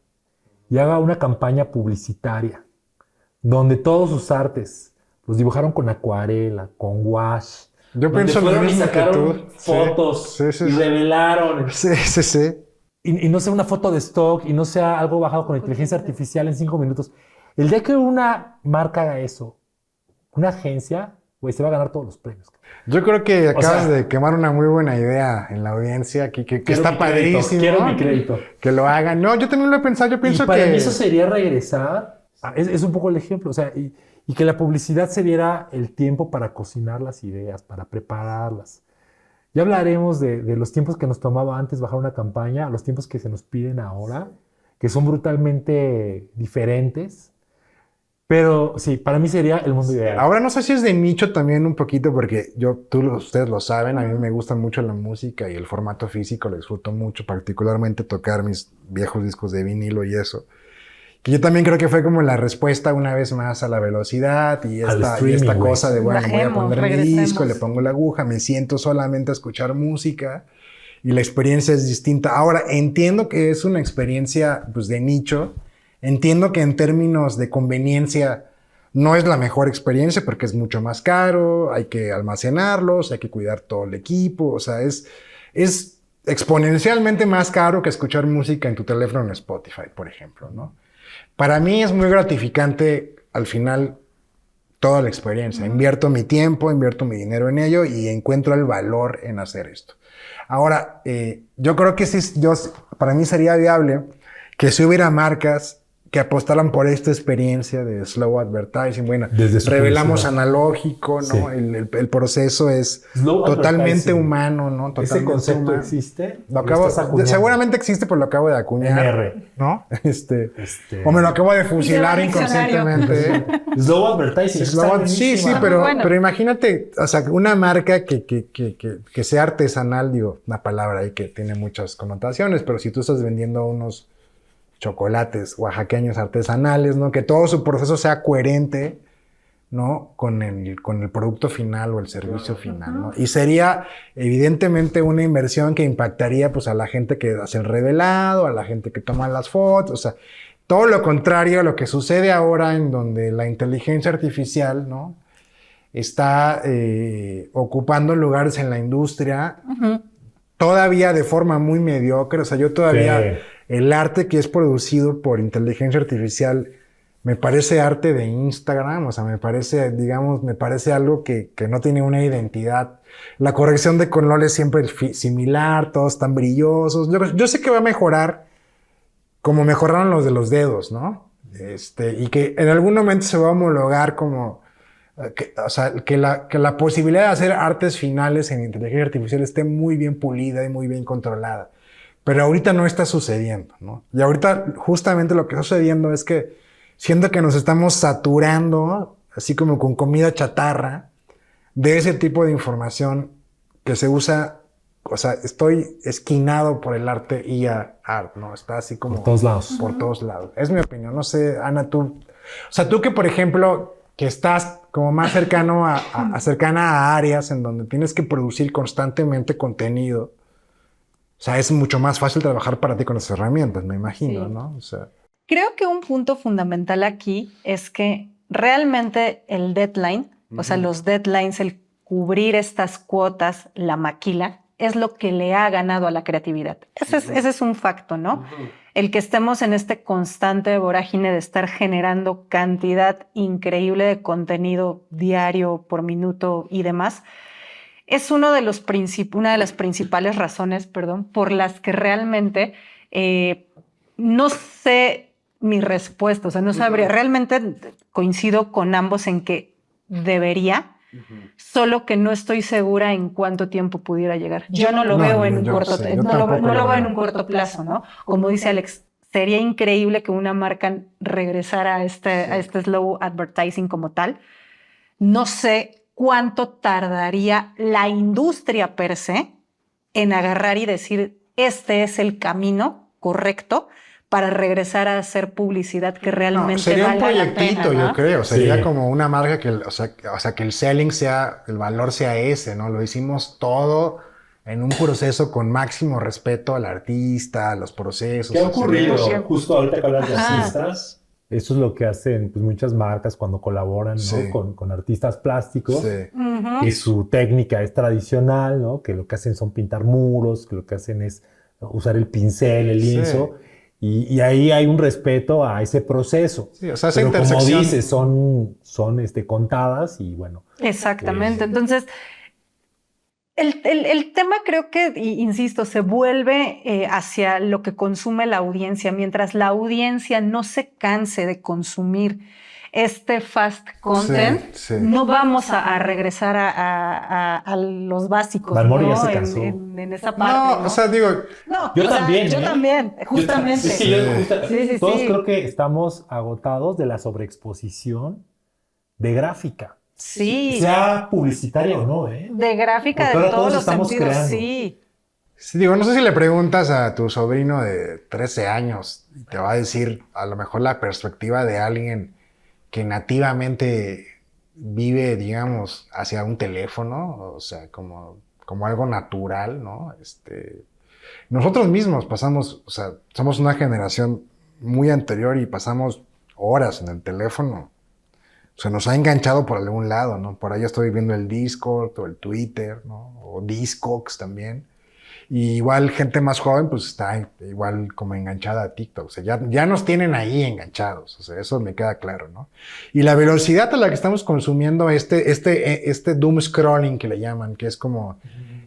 S3: y haga una campaña publicitaria donde todos sus artes los dibujaron con acuarela, con wash,
S2: Yo
S3: donde
S2: pienso lo
S3: fueron y
S2: mismo que
S3: sacaron
S2: tú.
S3: fotos
S2: Sí, sí,
S3: y
S2: sí.
S3: revelaron.
S2: Sí.
S3: Y no sea una foto de stock y no sea algo bajado con inteligencia artificial en 5 minutos. El día que una marca haga eso, una agencia, güey, se va a ganar todos los premios.
S2: Yo creo que acabas
S3: sea,
S2: de quemar una muy buena idea en la audiencia, que
S3: Quiero
S2: está
S3: mi crédito,
S2: padrísimo.
S3: quiero mi crédito.
S2: Que lo hagan. No, yo también lo he pensado. Yo pienso
S3: Y para
S2: que...
S3: mí eso sería regresar. Es un poco el ejemplo. O sea, y que la publicidad se diera el tiempo para cocinar las ideas, para prepararlas. Ya hablaremos de los tiempos que nos tomaba antes bajar una campaña, a los tiempos que se nos piden ahora, que son brutalmente diferentes. Pero sí, para mí sería el mundo ideal.
S2: Ahora no sé si es de nicho también un poquito, porque ustedes lo saben, a mí me gusta mucho la música y el formato físico, lo disfruto mucho, particularmente tocar mis viejos discos de vinilo y eso. Que yo también creo que fue como la respuesta una vez más a la velocidad y esta
S3: streaming,
S2: cosa de, bueno, voy a
S1: Bajemos,
S2: poner mi
S1: regresemos.
S2: disco, le pongo la aguja, me siento solamente a escuchar música y la experiencia es distinta. Ahora, entiendo que es una experiencia pues, de nicho, entiendo que en términos de conveniencia no es la mejor experiencia porque es mucho más caro, hay que almacenarlos, hay que cuidar todo el equipo, o sea, es exponencialmente más caro que escuchar música en tu teléfono en Spotify, por ejemplo, ¿no? Para mí es muy gratificante al final toda la experiencia. Invierto mi tiempo, invierto mi dinero en ello y encuentro el valor en hacer esto. Ahora, yo creo que sí, para mí sería viable que si hubiera marcas que apostaran por esta experiencia de slow advertising. Bueno, revelamos analógico, ¿no?
S3: Sí.
S2: El proceso es
S3: Slow
S2: totalmente
S3: advertising.
S2: humano, ¿no? Totalmente
S3: ¿Ese concepto
S2: humano.
S3: existe?
S2: Lo acabo,
S3: estás acuñando?
S2: seguramente existe, pero lo acabo de acuñar.
S3: MR.
S2: ¿No? O me lo acabo de fusilar
S1: Y se va al
S2: inconscientemente.
S3: Slow advertising.
S2: Sí, pero imagínate, o sea, una marca que sea artesanal, digo, una palabra ahí que tiene muchas connotaciones, pero si tú estás vendiendo unos chocolates oaxaqueños artesanales, ¿no? Que todo su proceso sea coherente, ¿no? Con el producto final o el servicio final, ¿no? Y sería evidentemente una inversión que impactaría pues a la gente que hace el revelado, a la gente que toma las fotos, o sea, todo lo contrario a lo que sucede ahora en donde la inteligencia artificial, ¿no? Está ocupando lugares en la industria, todavía de forma muy mediocre, o sea, yo todavía...
S3: Sí.
S2: El arte que es producido por inteligencia artificial me parece arte de Instagram, o sea, me parece algo que no tiene una identidad. La corrección de colores siempre es similar, todos están brillosos. Yo sé que va a mejorar como mejoraron los de los dedos, ¿no? Y que en algún momento se va a homologar como... que la posibilidad de hacer artes finales en inteligencia artificial esté muy bien pulida y muy bien controlada. Pero ahorita no está sucediendo, ¿no? Y ahorita justamente lo que está sucediendo es que siento que nos estamos saturando, así como con comida chatarra, de ese tipo de información que se usa, o sea, estoy esquinado por el arte art, ¿no? Está así como...
S3: Por todos lados.
S2: Por todos lados. Es mi opinión. No sé, Ana, tú... O sea, tú que, por ejemplo, que estás como más cercana a áreas en donde tienes que producir constantemente contenido. O sea, es mucho más fácil trabajar para ti con esas herramientas, me imagino,
S1: Sí.
S2: ¿no? O sea,
S1: Creo que un punto fundamental aquí es que realmente el deadline, o sea, los deadlines, el cubrir estas cuotas, la maquila, es lo que le ha ganado a la creatividad. Ese es un facto, ¿no? El que estemos en este constante vorágine de estar generando cantidad increíble de contenido diario, por minuto y demás, es una de las principales razones, por las que realmente no sé mi respuesta, o sea, no sabría, realmente coincido con ambos en que debería, solo que no estoy segura en cuánto tiempo pudiera llegar. Yo no lo veo en un corto plazo, no lo veo en un corto plazo, ¿no? Como dice Alex, sería increíble que una marca regresara a este slow advertising como tal. No sé cuánto tardaría la industria per se en agarrar y decir, este es el camino correcto para regresar a hacer publicidad que realmente
S2: sería un
S1: valga la
S2: proyectito,
S1: pena, ¿no?
S2: yo creo. Sería
S3: Sí.
S2: como una marca que, o sea, que el selling sea, el valor sea ese, ¿no? Lo hicimos todo en un proceso con máximo respeto al artista, a los procesos.
S3: ¿Qué ha ocurrido?
S1: Sí.
S3: Justo ahorita que hablas de
S1: Ajá.
S3: artistas, eso es lo que hacen pues, muchas marcas cuando colaboran, ¿no?
S2: Sí.
S3: con artistas plásticos.
S2: Sí.
S1: Ujú.
S3: Y su técnica es tradicional, ¿no? Que lo que hacen son pintar muros, que lo que hacen es usar el pincel, el
S2: Sí.
S3: lienzo. Y ahí hay un respeto a ese proceso.
S2: Sí, o sea, esa
S3: Pero como
S2: intersección.
S3: dices, son contadas y bueno.
S1: Exactamente. Entonces, el tema creo que, insisto, se vuelve hacia lo que consume la audiencia. Mientras la audiencia no se canse de consumir este fast content,
S2: Sí, sí.
S1: no vamos a regresar a los básicos,
S3: Valmori ya
S1: ¿no?
S3: se cansó.
S1: En esa parte.
S2: No,
S1: ¿no?
S2: o sea, digo,
S1: No,
S3: Yo
S1: o sea,
S3: también,
S1: yo
S3: ¿eh?
S1: también, justamente.
S3: Es que yo,
S1: Sí,
S3: todos
S1: sí.
S3: creo que estamos agotados de la sobreexposición de gráfica.
S1: Sí,
S3: Sea publicitaria o no, ¿eh?
S1: de gráfica
S3: Porque
S1: de
S3: ahora
S1: todos
S3: todos
S1: los
S3: estamos
S1: sentidos,
S3: creando.
S1: sí.
S2: sí, digo, no sé si le preguntas a tu sobrino de 13 años y te va a decir a lo mejor la perspectiva de alguien que nativamente vive, digamos, hacia un teléfono, o sea, como algo natural, ¿no? Nosotros mismos pasamos, o sea, somos una generación muy anterior y pasamos horas en el teléfono. O sea, nos ha enganchado por algún lado, ¿no? Por ahí estoy viendo el Discord o el Twitter, ¿no? O Discogs también. Y igual gente más joven, pues está igual como enganchada a TikTok. O sea, ya nos tienen ahí enganchados. O sea, eso me queda claro, ¿no? Y la velocidad a la que estamos consumiendo este doom scrolling que le llaman, que es como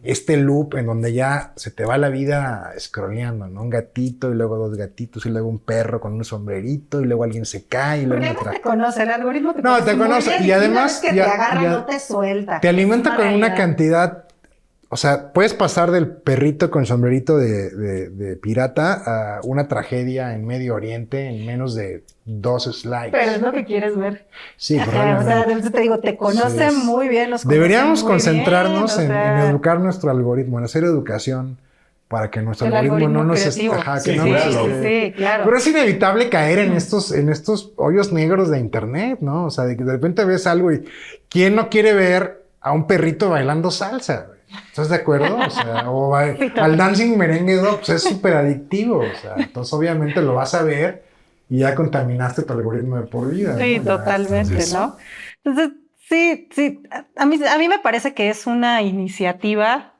S2: este loop en donde ya se te va la vida scrolleando, ¿no? Un gatito y luego dos gatitos y luego un perro con un sombrerito y luego alguien se cae y luego
S1: Porque
S2: otra.
S1: no te conoce, el algoritmo te
S2: No, te
S1: muy
S2: conoce,
S1: bien,
S2: y además
S1: una vez que
S2: ya-
S1: te agarra
S2: ya-
S1: no te suelta.
S2: Te alimenta
S1: Es
S2: con una
S1: realidad.
S2: cantidad, o sea, puedes pasar del perrito con sombrerito de pirata a una tragedia en Medio Oriente en menos de 2 slides.
S1: Pero es lo que quieres ver.
S2: Sí,
S1: Ajá, o
S2: probablemente.
S1: sea, te digo, te conoce
S2: Sí.
S1: muy bien, los conoce
S2: Deberíamos
S1: muy
S2: concentrarnos
S1: bien, o
S2: en
S1: sea,
S2: educar nuestro algoritmo, en hacer educación para que nuestro
S1: el
S2: algoritmo no nos
S1: creativo.
S2: ajá, que
S3: Sí,
S2: no
S1: sí,
S2: nos
S3: claro.
S1: sí, claro.
S2: Pero es inevitable caer en estos hoyos negros de internet, ¿no? O sea, de que de repente ves algo y ¿quién no quiere ver a un perrito bailando salsa? ¿Estás de acuerdo? O sea, al dancing merengue, ¿no? Pues es súper adictivo. O sea, entonces obviamente lo vas a ver y ya contaminaste tu algoritmo de por vida.
S1: Sí,
S2: ¿no? Ya,
S1: totalmente,
S2: entonces,
S1: ¿no? Entonces, sí, a mí me parece que es una iniciativa,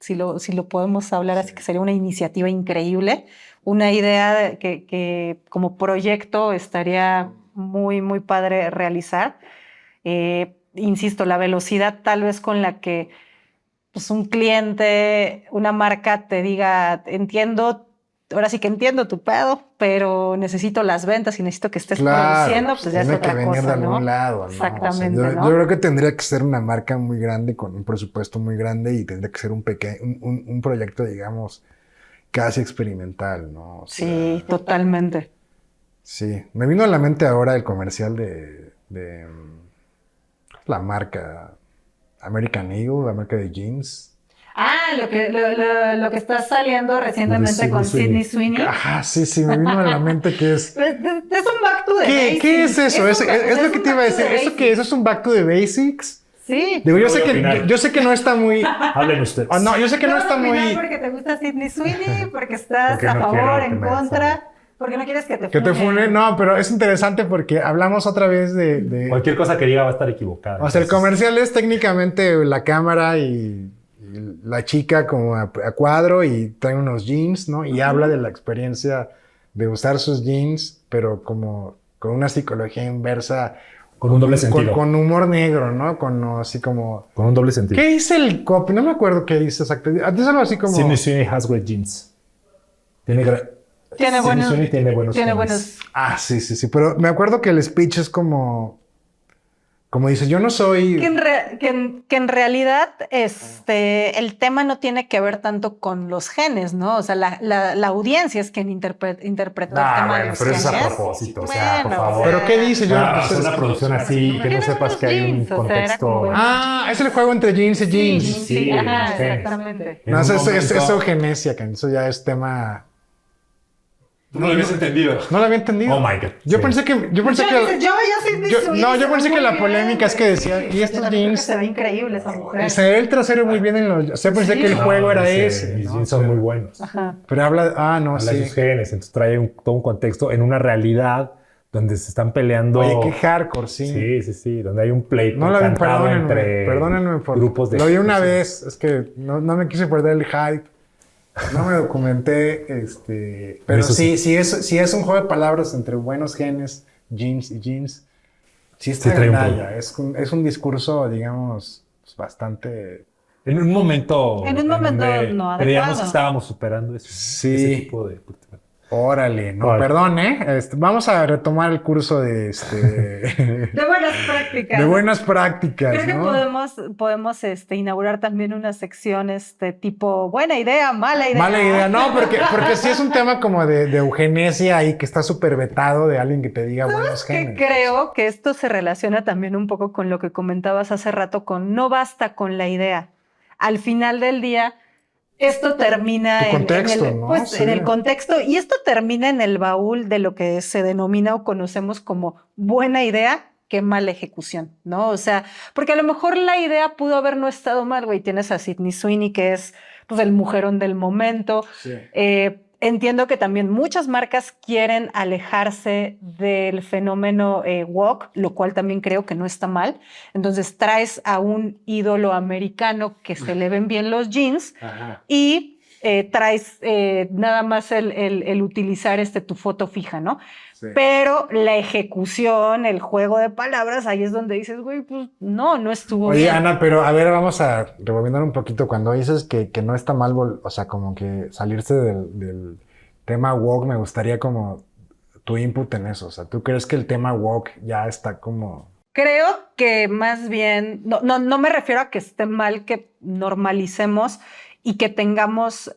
S1: si lo podemos hablar así, que sería una iniciativa increíble, una idea que como proyecto estaría muy, muy padre realizar. Insisto, la velocidad tal vez con la que pues, un cliente, una marca te diga, entiendo, ahora sí que entiendo tu pedo, pero necesito las ventas y necesito que estés produciendo, pues ya es
S2: tiene que
S1: otra
S2: venir
S1: cosa,
S2: de
S1: ¿no?
S2: algún lado, ¿no?
S1: Exactamente,
S2: O sea,
S1: ¿no?
S2: yo creo que tendría que ser una marca muy grande con un presupuesto muy grande y tendría que ser un proyecto, digamos, casi experimental, ¿no? O sea,
S1: Sí, totalmente.
S2: sí. Me vino a la mente ahora el comercial de la marca American Eagle, la marca de jeans.
S1: Lo que está saliendo recientemente con
S3: Sydney
S1: Sydney Sweeney.
S2: Ajá, sí, me vino a la mente que es...
S1: Es un back to the basics.
S2: ¿Qué es eso? Es lo
S1: un
S2: que te iba a
S1: back to
S2: decir.
S1: the
S2: ¿Eso qué es? ¿Eso es un back to the basics?
S1: Sí.
S2: Digo,
S3: No voy a opinar.
S2: yo sé que no está muy...
S3: Hablen ustedes.
S2: Oh, no, yo sé que no
S1: vas a
S2: está
S1: opinar
S2: muy...
S1: porque te gusta Sydney Sweeney, porque estás
S3: Porque
S1: a
S3: no
S1: favor,
S3: quiero
S1: en
S3: que me
S1: contra, porque no quieres que te
S2: Que te fune.
S1: funen.
S2: No, pero es interesante porque hablamos otra vez de...
S3: Cualquier cosa que diga va a estar equivocada.
S2: O sea, el
S3: Entonces,
S2: comercial es técnicamente la cámara y la chica como a cuadro y trae unos jeans, ¿no? Y habla de la experiencia de usar sus jeans, pero como con una psicología inversa.
S3: Con un doble sentido.
S2: Con humor negro, ¿no? Así como...
S3: Con un doble sentido.
S2: ¿Qué dice el copy? No me acuerdo qué dice exactamente. Antes algo así como...
S3: Sydney Sweeney has great jeans. Tiene
S1: Tiene buenos-
S3: Sweeney tiene buenos
S1: Tiene
S3: jeans.
S1: buenos.
S2: Ah, sí. Pero me acuerdo que el speech es como dice, yo no soy...
S1: Que en realidad el tema no tiene que ver tanto con los genes, ¿no? O sea, la audiencia es quien interpretó el tema de
S3: Bueno,
S1: los
S3: pero eso es a
S1: genes.
S3: propósito, o sea, por
S1: Bueno,
S3: favor.
S2: ¿Pero qué dice? Yo no
S3: Ah,
S2: sé.
S3: una producción así, que no
S1: Tiene
S3: sepas
S1: unos
S3: que hay un
S1: jeans, o sea, era como-
S3: contexto.
S2: Ah, es el juego entre jeans y jeans.
S3: Sí,
S1: ajá,
S3: los genes.
S1: exactamente.
S3: En
S2: No,
S3: un
S2: eso es
S3: momento-
S2: eugenesia, que eso ya es tema
S3: No lo habías entendido.
S2: No lo había entendido.
S3: Oh my God.
S2: Yo
S3: Sí.
S2: pensé que... Yo pensé yo pensé que la polémica es que decía, y estos jeans...
S1: Se ve increíble esa mujer.
S2: Se ve el trasero muy bien en los... O sea, pensé que el juego era ese.
S3: Mis
S2: ¿no?
S3: jeans son muy buenos.
S1: Ajá.
S2: Pero habla... no,
S3: Habla de
S2: sí.
S3: sus genes, entonces trae todo un contexto en una realidad donde se están peleando.
S2: Oye, qué hardcore, sí.
S3: Sí, donde hay un pleito
S2: No lo vi,
S3: cantado entre
S2: perdónenme por...
S3: grupos de...
S2: Lo vi una vez, es que no me quise perder el hype. No me documenté, pero
S3: Eso
S2: sí, si es un juego de palabras entre buenos genes, jeans y jeans, sí está
S3: trae un
S2: gandalla. Es un discurso, digamos, pues, bastante...
S3: En un momento...
S1: En un momento
S3: donde
S1: no
S3: creíamos
S1: adecuado.
S3: que estábamos superando eso.
S2: Sí.
S3: Ese tipo de...
S2: Órale, no,
S3: Órale.
S2: perdón, vamos a retomar el curso de
S1: De buenas prácticas.
S2: de buenas prácticas,
S1: Creo que
S2: ¿no?
S1: podemos inaugurar también una sección tipo buena idea, mala idea.
S2: Mala idea, no, porque sí es un tema como de eugenesia ahí que está súper vetado de alguien que te diga buenos
S1: Que
S2: genes.
S1: creo que esto se relaciona también un poco con lo que comentabas hace rato con no basta con la idea. Al final del día, esto termina
S2: Tu contexto,
S1: en el,
S2: ¿no?
S1: pues,
S2: Sí.
S1: en el contexto y esto termina en el baúl de lo que se denomina o conocemos como buena idea, que mala ejecución, ¿no? O sea, porque a lo mejor la idea pudo haber no estado mal, güey. Tienes a Sydney Sweeney, que es pues, el mujerón del momento.
S2: Sí.
S1: Entiendo que también muchas marcas quieren alejarse del fenómeno woke, lo cual también creo que no está mal. Entonces traes a un ídolo americano que se le ven bien los jeans
S2: Ajá.
S1: y traes nada más el utilizar tu foto fija, ¿no?
S2: Sí.
S1: Pero la ejecución, el juego de palabras, ahí es donde dices, güey, pues no estuvo
S2: Oye,
S1: bien.
S2: Ana, pero a ver, vamos a rebobinar un poquito. Cuando dices que no está mal, o sea, como que salirse del tema woke, me gustaría como tu input en eso. O sea, ¿tú crees que el tema woke ya está como...
S1: Creo que más bien, no me refiero a que esté mal que normalicemos y que tengamos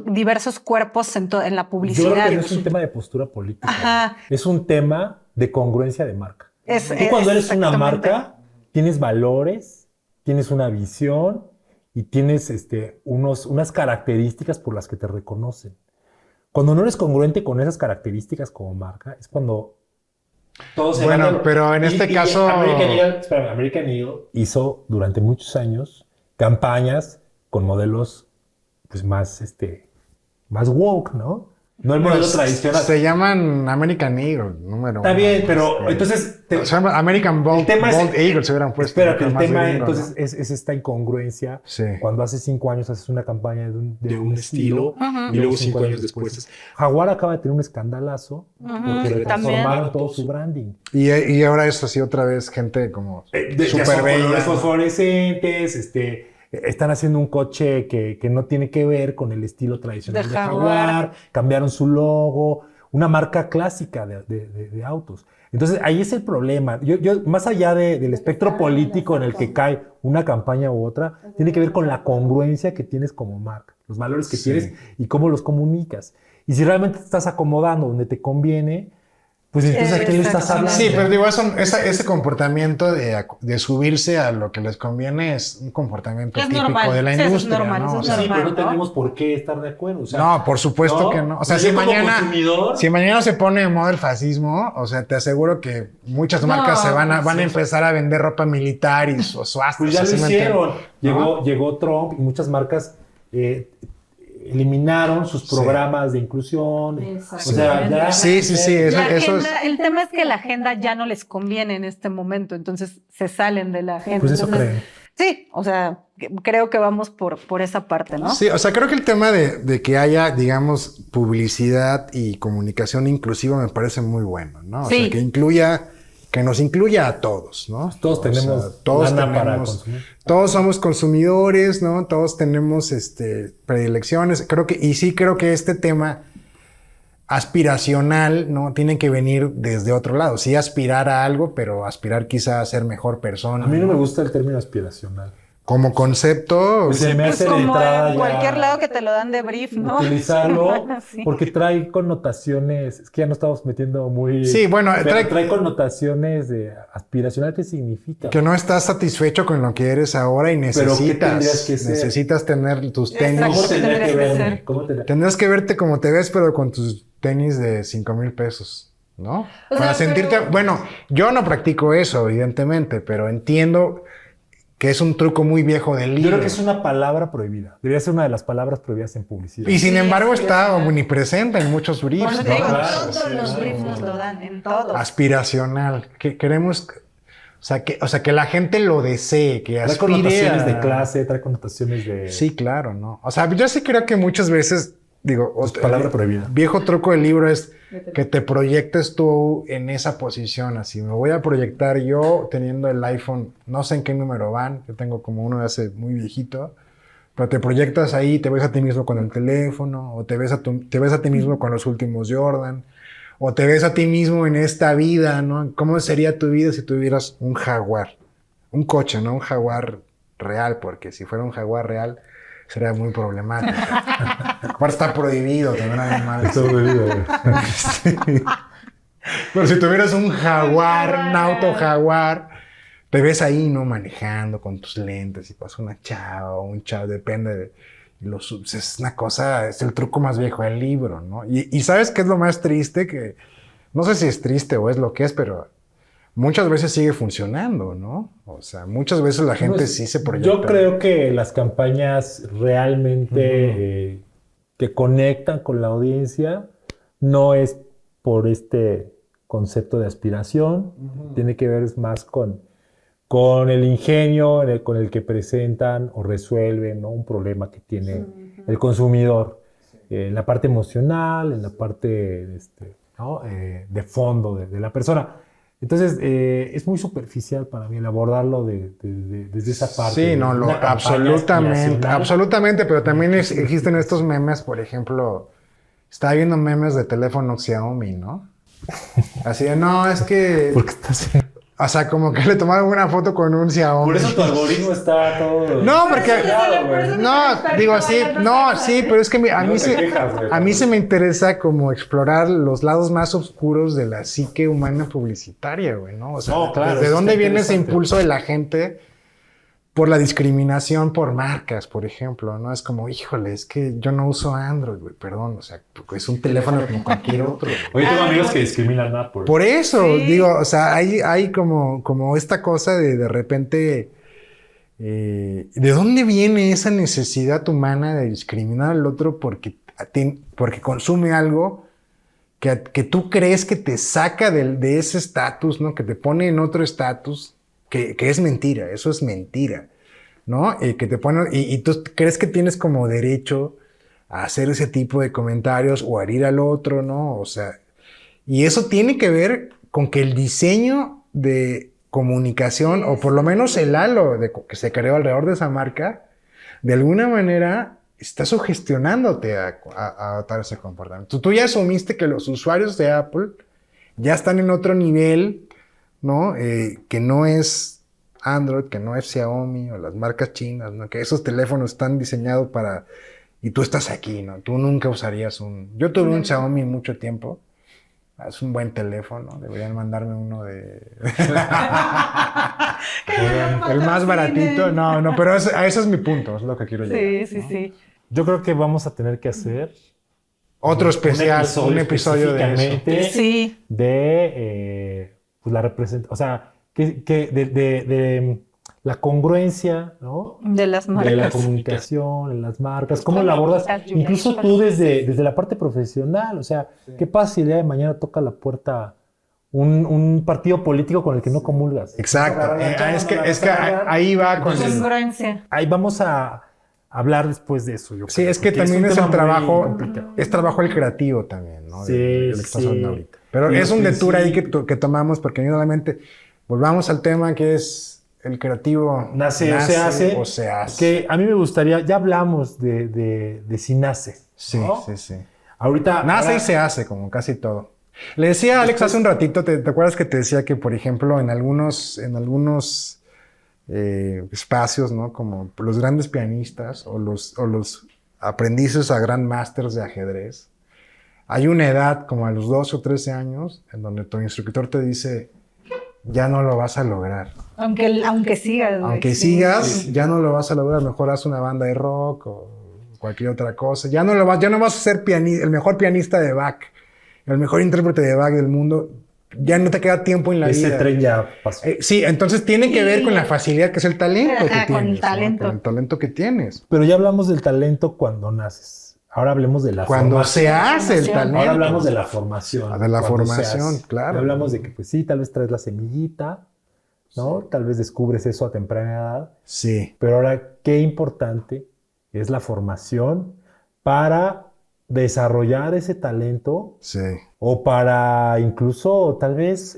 S1: diversos cuerpos en la publicidad.
S3: Yo creo que no es un tema de postura política.
S1: Ajá.
S3: Es un tema de congruencia de marca. Tú
S1: Es
S3: cuando eres una
S1: exactamente.
S3: marca, tienes valores, tienes una visión y tienes unas características por las que te reconocen. Cuando no eres congruente con esas características como marca, es cuando todo se
S2: Bueno,
S3: manda-
S2: pero en este caso-
S3: American Eagle hizo durante muchos años campañas con modelos pues más woke, ¿no? No el modelo tradicional.
S2: Se llaman American Eagle, número
S3: Está
S2: uno.
S3: bien, pero entonces...
S2: Se llama American Bold,
S3: el tema es-
S2: Bold Eagle, se hubieran puesto.
S3: Espérate, el
S2: más
S3: tema
S2: gringo,
S3: entonces
S2: ¿no?
S3: es esta incongruencia.
S2: Sí.
S3: Cuando hace 5 años haces una campaña de un
S4: estilo,
S1: Ujú.
S4: y luego 5 años después.
S3: Jaguar acaba de tener un escandalazo porque
S1: También.
S3: transformaron todo su branding.
S2: Y ahora es así otra vez, gente como
S3: Ya
S2: súper
S3: son
S2: bella.
S3: colores fosforescentes, están haciendo un coche que no tiene que ver con el estilo tradicional
S1: De
S3: de
S1: Jaguar.
S3: Jaguar, cambiaron su logo, una marca clásica de autos. Entonces, ahí es el problema. Yo más allá del espectro político en el que cae una campaña u otra, tiene que ver con la congruencia que tienes como marca, los valores que
S2: Sí.
S3: tienes y cómo los comunicas. Y si realmente te estás acomodando donde te conviene, pues entonces ¿a quién le estás hablando?
S2: Sí, pero digo, ese comportamiento de subirse a lo que les conviene es un comportamiento
S1: Es
S2: típico
S1: normal.
S2: de la
S1: Sí, eso es
S2: industria,
S1: normal,
S2: ¿no?
S1: eso
S2: O
S1: es
S2: sea,
S3: Sí, pero no
S1: normal, ¿no?
S3: tenemos por qué estar de acuerdo. O sea,
S2: no, por supuesto
S3: ¿no?
S2: que no. O sea,
S3: Yo
S2: si
S3: como
S2: mañana,
S3: consumidor-
S2: si mañana se pone de moda el fascismo, o sea, te aseguro que muchas marcas se van a empezar a vender ropa militar y suastas.
S3: Pues ya lo
S2: así me
S3: hicieron.
S2: entiendes,
S3: Llegó Trump y muchas marcas eliminaron sus
S2: Sí.
S3: programas de inclusión.
S1: Exacto.
S3: O sea, ya...
S2: Sí, eso
S1: La
S2: es...
S1: agenda- el tema es que la agenda ya no les conviene en este momento, entonces se salen de la agenda.
S3: Pues eso
S1: Entonces,
S3: creen.
S1: sí, o sea, creo que vamos por esa parte, ¿no?
S2: Sí, o sea, creo que el tema de que haya, digamos, publicidad y comunicación inclusiva me parece muy bueno, ¿no? O
S1: Sí.
S2: sea, que nos incluya a todos, ¿no?
S3: Todos
S2: O sea,
S3: tenemos lana para consumir.
S2: todos somos consumidores, ¿no? Todos tenemos predilecciones. Creo que este tema aspiracional, ¿no? Tiene que venir desde otro lado. Sí aspirar a algo, pero aspirar quizá a ser mejor persona.
S3: A mí no me gusta el término aspiracional.
S2: como concepto,
S3: Pues se me
S1: Pues
S3: hace de
S1: como
S3: entrada
S1: en
S3: ya
S1: cualquier lado que te lo dan de brief, ¿no?
S3: utilizarlo,
S1: Sí.
S3: porque trae connotaciones, es que ya no estamos metiendo muy...
S2: sí, bueno,
S3: Pero trae connotaciones de aspiracional. ¿Qué significa?
S2: que no estás satisfecho con lo que eres ahora y
S3: ¿qué tendrías que ser?
S2: necesitas tener tus
S1: Exacto.
S2: tenis.
S3: ¿Cómo tendría
S1: tendrías
S3: que
S1: que
S3: verme?
S1: ser?
S3: ¿Cómo tendría?
S2: Tendrás que verte como te ves, pero con tus tenis de 5,000 pesos, ¿no?
S1: O
S2: Para
S1: sea,
S2: sentirte...
S1: pero-
S2: Bueno, yo no practico eso, evidentemente, pero entiendo que es un truco muy viejo del
S3: Yo
S2: libro.
S3: creo que es una palabra prohibida. Debería ser una de las palabras prohibidas en publicidad.
S2: Y sin
S1: Sí,
S2: embargo
S1: así es,
S2: está
S1: ¿verdad?
S2: omnipresente en muchos
S1: Por
S2: briefs,
S1: eso te
S2: ¿no?
S1: digo, en
S3: Claro,
S1: todos
S3: sí,
S1: los
S3: claro.
S1: briefs nos lo dan, en todos.
S2: Aspiracional. Que queremos... O sea, que la gente lo desee, que
S3: Trae
S2: aspire
S3: connotaciones
S2: a...
S3: de clase, trae connotaciones de...
S2: Sí, claro, ¿no? O sea, yo sí creo que muchas veces, digo,
S3: Pues, palabra prohibida.
S2: viejo truco del libro es que te proyectes tú en esa posición, así. Me voy a proyectar yo teniendo el iPhone, no sé en qué número van, yo tengo como uno de hace muy viejito, pero te proyectas ahí, te ves a ti mismo con el teléfono, o te ves a ti mismo con los últimos Jordan, o te ves a ti mismo en esta vida, ¿no? ¿Cómo sería tu vida si tuvieras un Jaguar? Un coche, ¿no? Un Jaguar real, porque si fuera un Jaguar real sería muy problemático. Aparte está prohibido tener animales.
S3: Está prohibido, güey.
S2: Sí. Pero si tuvieras un Jaguar, un auto Jaguar, te ves ahí, ¿no? Manejando con tus lentes y pasa una chava o un chavo, depende de... es una cosa, es el truco más viejo del libro, ¿no? Y ¿sabes qué es lo más triste? Que no sé si es triste o es lo que es, pero muchas veces sigue funcionando, ¿no? O sea, muchas veces la gente
S3: Pues,
S2: sí se proyecta.
S3: yo creo que las campañas realmente que conectan con la audiencia no es por este concepto de aspiración, tiene que ver más con el ingenio con el que presentan o resuelven, ¿no? Un problema que tiene el consumidor, en la parte emocional, en la parte ¿no? De fondo de la persona. Entonces, es muy superficial para mí el abordarlo desde esa parte.
S2: Sí,
S3: de
S2: no,
S3: una campaña
S2: absolutamente,
S3: aspiracional.
S2: absolutamente, pero también existen estos memes, por ejemplo, estaba viendo memes de teléfono Xiaomi, ¿no? Así de, no, es que,
S3: Porque estás en...
S2: o sea, como que le tomaron una foto con un Xiaomi.
S3: Por eso tu algoritmo está todo...
S2: No, porque,
S1: por eso
S2: no, digo, sí, no, sí, pero es que a
S3: No
S2: mí
S3: te
S2: sí,
S3: quejas, güey.
S2: a mí se me interesa como explorar los lados más oscuros de la psique humana publicitaria, güey, ¿no? O sea,
S3: No, claro,
S2: ¿desde
S3: eso
S2: dónde
S3: está
S2: viene ese
S3: interesante.
S2: impulso de la gente por la discriminación por marcas, por ejemplo, ¿no? Es como, híjole, es que yo no uso Android, güey, perdón, o sea, es un teléfono como cualquier otro.
S3: Oye, tengo amigos que discriminan a Apple.
S2: Por eso,
S1: Sí.
S2: digo, o sea, hay como esta cosa de repente, ¿de dónde viene esa necesidad humana de discriminar al otro porque consume algo que tú crees que te saca de ese estatus, ¿no? Que te pone en otro estatus, que es mentira, eso es mentira, ¿no? Que te pone, y tú crees que tienes como derecho a hacer ese tipo de comentarios o a herir al otro, ¿no? O sea, y eso tiene que ver con que el diseño de comunicación, o por lo menos el halo que se creó alrededor de esa marca, de alguna manera está sugestionándote a adoptar ese comportamiento. Tú ya asumiste que los usuarios de Apple ya están en otro nivel, ¿no? Que no es Android, que no es Xiaomi o las marcas chinas, ¿no? Que esos teléfonos están diseñados para... Y tú estás aquí, ¿no? Tú nunca usarías un... Yo tuve un Xiaomi mucho tiempo. Es un buen teléfono. Deberían mandarme uno de... El más baratito. No, pero ese es mi punto. Es lo que quiero llegar.
S1: Sí, sí, sí.
S3: Yo creo que vamos a tener que hacer
S2: Otro especial, un episodio de eso.
S3: específicamente
S1: Sí.
S3: de pues la representación, o sea, de la congruencia, ¿no?
S1: De las
S3: De la
S1: marcas.
S3: comunicación, en las marcas, cómo la abordas, incluso tú desde la parte profesional, o sea, ¿qué pasa si el día de mañana toca la puerta un partido político con el que no comulgas?
S2: Exacto. Es que ahí va con
S3: Entonces,
S2: el...
S1: Congruencia.
S3: Ahí vamos a hablar después de eso, yo
S2: Sí,
S3: creo,
S2: es que
S3: porque
S2: también es
S3: un tema
S2: el
S3: muy
S2: trabajo,
S3: complicado.
S2: es trabajo el creativo también, ¿no?
S3: Sí,
S2: De lo que estás
S3: sí.
S2: hablando ahorita. Pero
S3: Y
S2: es
S3: los
S2: un detour ahí
S3: principios.
S2: que tomamos porque nuevamente volvamos al tema que es el creativo.
S3: Nace o se hace.
S2: O se hace.
S3: Que a mí me gustaría, ya hablamos de si nace.
S2: Sí,
S3: ¿no?
S2: sí, sí.
S3: Ahorita.
S2: Nace
S3: ahora-
S2: y se hace, como casi todo. Le decía a Alex hace un ratito, ¿te acuerdas que te decía que, por ejemplo, en algunos espacios, ¿no? Como los grandes pianistas o los aprendices a grandmasters de ajedrez. Hay una edad, como a los 12 o 13 años, en donde tu instructor te dice, ya no lo vas a lograr.
S1: Aunque sigas. güey,
S2: Aunque
S1: sí.
S2: sigas, ya no lo vas a lograr. Mejor haz una banda de rock o cualquier otra cosa. Ya no vas a ser el mejor pianista de Bach, el mejor intérprete de Bach del mundo. Ya no te queda tiempo en la vida.
S3: Ese tren ya pasó.
S2: Sí, entonces tiene que ver con la facilidad que es el talento que
S1: Ajá,
S2: tienes.
S1: con el
S2: ¿no?
S1: talento.
S2: Con el talento que tienes.
S3: Pero ya hablamos del talento cuando naces. Ahora hablemos de la
S2: Cuando
S3: formación.
S2: se hace el talento.
S3: Ahora hablamos de la formación.
S2: De la
S3: cuando
S2: formación,
S3: se hace.
S2: claro.
S3: Ya hablamos de que, pues sí, tal vez traes la semillita, ¿no? Tal vez descubres eso a temprana edad.
S2: Sí.
S3: Pero ahora, qué importante es la formación para desarrollar ese talento
S2: Sí.
S3: o para incluso tal vez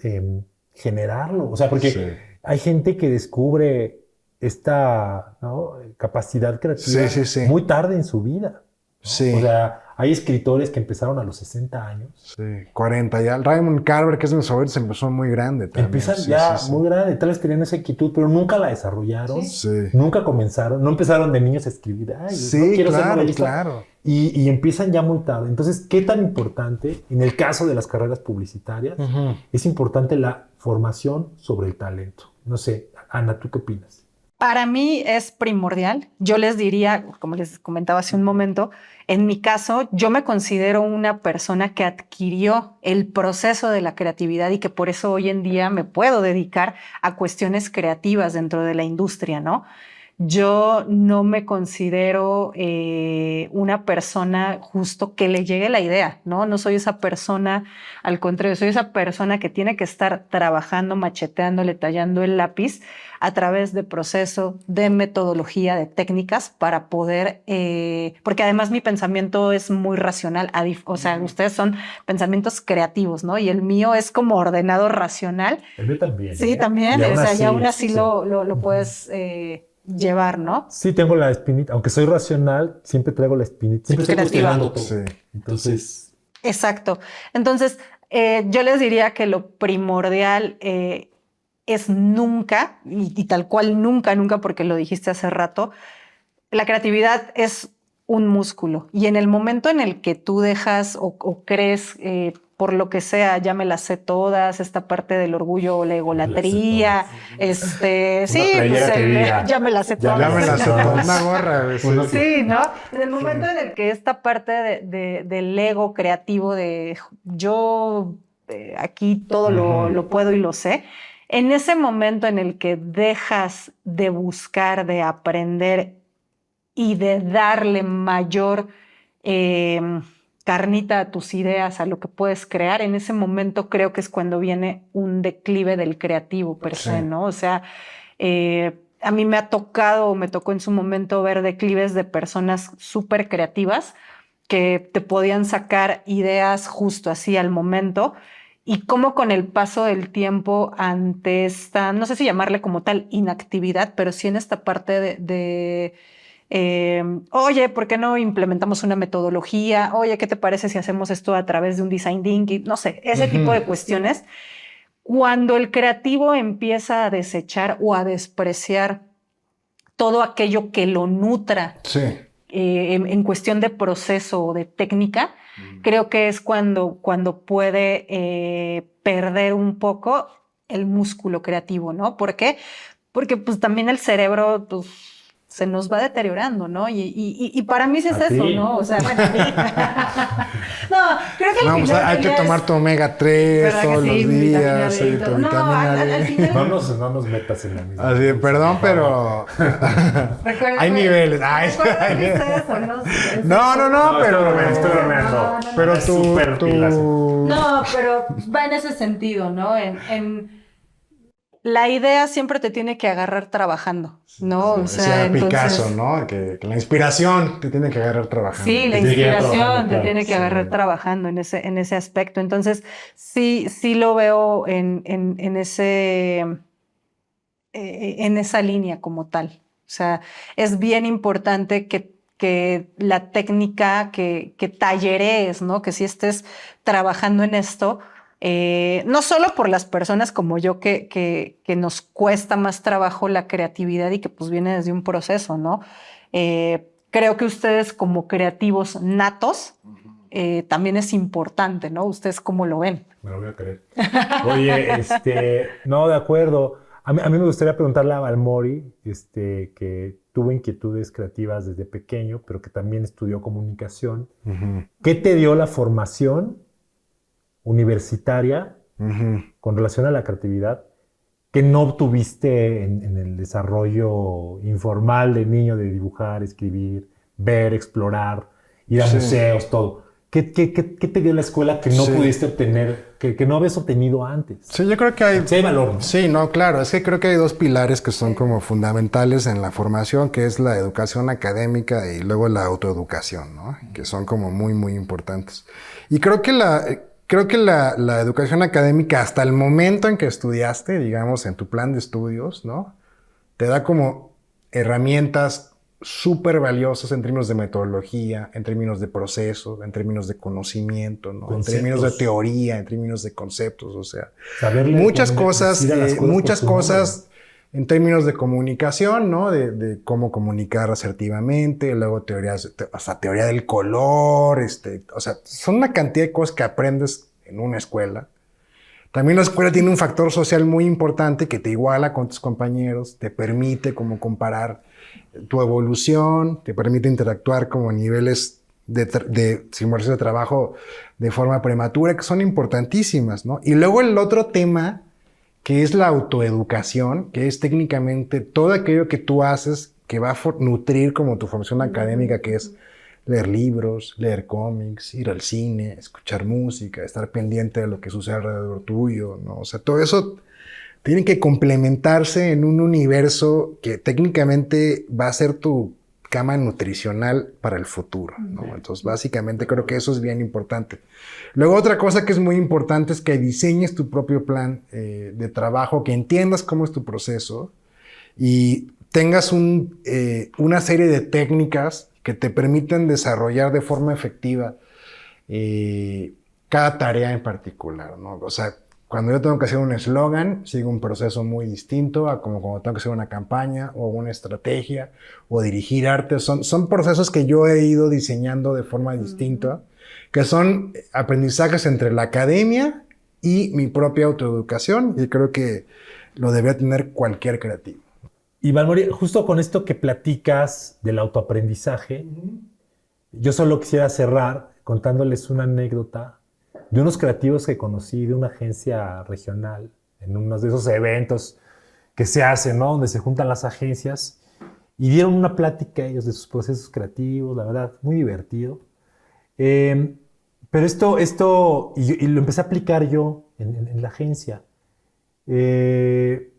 S3: generarlo. O sea, porque
S2: Sí.
S3: hay gente que descubre esta, ¿no?, capacidad creativa
S2: Sí.
S3: muy tarde en su vida, ¿no?
S2: Sí.
S3: O sea, hay escritores que empezaron a los 60 años.
S2: Sí, 40 ya. Raymond Carver, que es de mis favoritos, empezó muy grande también.
S3: Empiezan
S2: Sí,
S3: ya
S2: sí.
S3: muy grandes, tal vez tenían esa inquietud, pero nunca la desarrollaron.
S2: Sí.
S3: Nunca comenzaron, no empezaron de niños a escribir. Ay,
S2: Sí,
S3: no quiero ser
S2: claro,
S3: novelista.
S2: claro.
S3: Y empiezan ya muy tarde. Entonces, ¿qué tan importante, en el caso de las carreras publicitarias,
S2: Ujú.
S3: es importante la formación sobre el talento? No sé, Ana, ¿tú qué opinas?
S1: Para mí es primordial. Yo les diría, como les comentaba hace un momento, en mi caso, yo me considero una persona que adquirió el proceso de la creatividad y que por eso hoy en día me puedo dedicar a cuestiones creativas dentro de la industria, ¿no? Yo no me considero una persona justo que le llegue la idea, ¿no? No soy esa persona, al contrario, soy esa persona que tiene que estar trabajando, macheteándole, tallando el lápiz a través de proceso, de metodología, de técnicas para poder, porque además mi pensamiento es muy racional, o sea, ustedes son pensamientos creativos, ¿no? Y el mío es como ordenado racional.
S3: El mío también.
S1: Sí, también,
S3: Y aún
S1: o sea,
S3: así,
S1: y aún así
S3: sí.
S1: lo puedes llevar, ¿no?
S3: Sí, tengo la espinita. Aunque soy racional, siempre traigo la espinita. Siempre estoy
S1: Creativa.
S3: cuestionando todo.
S2: Sí.
S3: Entonces,
S1: Exacto. Entonces, yo les diría que lo primordial es nunca, y tal cual nunca, porque lo dijiste hace rato, la creatividad es un músculo. Y en el momento en el que tú dejas o crees, por lo que sea, ya me las sé todas, esta parte del orgullo o la egolatría, sí,
S3: playera que diga,
S1: ya me las sé
S3: ya
S1: todas.
S2: Ya me la sé
S3: No.
S2: toda. Una gorra. güey, sí.
S1: Sí, ¿no? En el momento en el que esta parte del ego creativo de yo aquí todo lo puedo y lo sé, en ese momento en el que dejas de buscar, de aprender y de darle mayor carnita a tus ideas, a lo que puedes crear, en ese momento creo que es cuando viene un declive del creativo per se,
S2: Sí.
S1: ¿no? O sea, a mí me tocó en su momento ver declives de personas súper creativas que te podían sacar ideas justo así al momento y cómo con el paso del tiempo ante esta, no sé si llamarle como tal inactividad, pero sí en esta parte oye, ¿por qué no implementamos una metodología? Oye, ¿qué te parece si hacemos esto a través de un design thinking? No sé, ese tipo de cuestiones. Cuando el creativo empieza a desechar o a despreciar todo aquello que lo nutra
S2: Sí.
S1: en cuestión de proceso o de técnica, creo que es cuando puede perder un poco el músculo creativo, ¿no? ¿Por qué? Porque pues también el cerebro pues, se nos va deteriorando, ¿no? Y para mí sí es
S3: ¿A
S1: eso,
S3: ti?
S1: ¿no? O sea, bueno, no, creo que al
S2: No, pues
S1: final
S2: hay que
S1: ya
S2: tomar
S1: es-
S2: tu omega 3
S1: ¿verdad que
S2: todos
S1: sí?
S2: los
S1: Vitamina
S2: días.
S1: D y
S2: Sí,
S1: todo.
S2: tu
S1: No,
S2: vitamina
S1: al
S2: D.
S1: final-
S3: no nos metas en la misma.
S2: Así, perdón, pero
S1: Recuerda-
S2: hay niveles. Ay,
S1: recuerda que es eso, ¿no? Es
S2: No, no, no,
S3: No,
S2: pero
S3: estoy bromeando.
S2: pero
S3: Es súper pilas.
S1: No, pero va en ese sentido, ¿no? La idea siempre te tiene que agarrar trabajando, ¿no? O sea,
S2: decía
S1: entonces,
S2: Picasso, ¿no? Que la inspiración te tiene que agarrar trabajando.
S1: sí, la
S3: Te tiene que ir
S1: inspiración
S3: trabajando,
S1: te
S3: claro.
S1: tiene que agarrar trabajando en ese aspecto. Entonces, sí lo veo en esa línea como tal. O sea, es bien importante que la técnica, que tallerees, ¿no? Que si estés trabajando en esto, No solo por las personas como yo que nos cuesta más trabajo la creatividad y que pues viene desde un proceso, ¿no? Creo que ustedes como creativos natos también es importante, ¿no? ¿Ustedes cómo lo ven?
S3: Me lo voy a creer. Oye, no, de acuerdo. A mí me gustaría preguntarle a Balmori, que tuvo inquietudes creativas desde pequeño, pero que también estudió comunicación. ¿Qué te dio la formación universitaria con relación a la creatividad que no obtuviste en el desarrollo informal de niño, de dibujar, escribir, ver, explorar, ir a museos, todo? ¿Qué te dio la escuela que no pudiste obtener, que no habías obtenido antes?
S2: Sí, yo creo que hay...
S3: Sí hay valor, ¿no?
S2: Sí, no, claro. Es que creo que hay dos pilares que son como fundamentales en la formación, que es la educación académica y luego la autoeducación, ¿no? Que son como muy, muy importantes. Y creo que la educación académica, hasta el momento en que estudiaste, digamos, en tu plan de estudios, ¿no? Te da como herramientas súper valiosas en términos de metodología, en términos de proceso, en términos de conocimiento, ¿no? En términos de teoría, en términos de conceptos, o sea, muchas cosas en términos de comunicación, ¿no? De cómo comunicar asertivamente, luego hasta teoría del color, o sea, son una cantidad de cosas que aprendes en una escuela. También la escuela tiene un factor social muy importante que te iguala con tus compañeros, te permite como comparar tu evolución, te permite interactuar como a niveles de simulación de trabajo de forma prematura, que son importantísimas, ¿no? Y luego el otro tema, que es la autoeducación, que es técnicamente todo aquello que tú haces que va a nutrir como tu formación académica, que es leer libros, leer cómics, ir al cine, escuchar música, estar pendiente de lo que sucede alrededor tuyo, ¿no? O sea, todo eso tiene que complementarse en un universo que técnicamente va a ser tu cama nutricional para el futuro, ¿no? Entonces, básicamente creo que eso es bien importante. Luego, otra cosa que es muy importante es que diseñes tu propio plan de trabajo, que entiendas cómo es tu proceso y tengas una serie de técnicas que te permiten desarrollar de forma efectiva cada tarea en particular, ¿no? O sea, cuando yo tengo que hacer un eslogan, sigo un proceso muy distinto a como cuando tengo que hacer una campaña o una estrategia o dirigir arte. Son procesos que yo he ido diseñando de forma distinta, que son aprendizajes entre la academia y mi propia autoeducación, y creo que lo debería tener cualquier creativo.
S3: Y Balmori, justo con esto que platicas del autoaprendizaje, yo solo quisiera cerrar contándoles una anécdota de unos creativos que conocí de una agencia regional, en uno de esos eventos que se hacen, ¿no? Donde se juntan las agencias, y dieron una plática ellos de sus procesos creativos, la verdad, muy divertido. Pero y lo empecé a aplicar yo en la agencia. El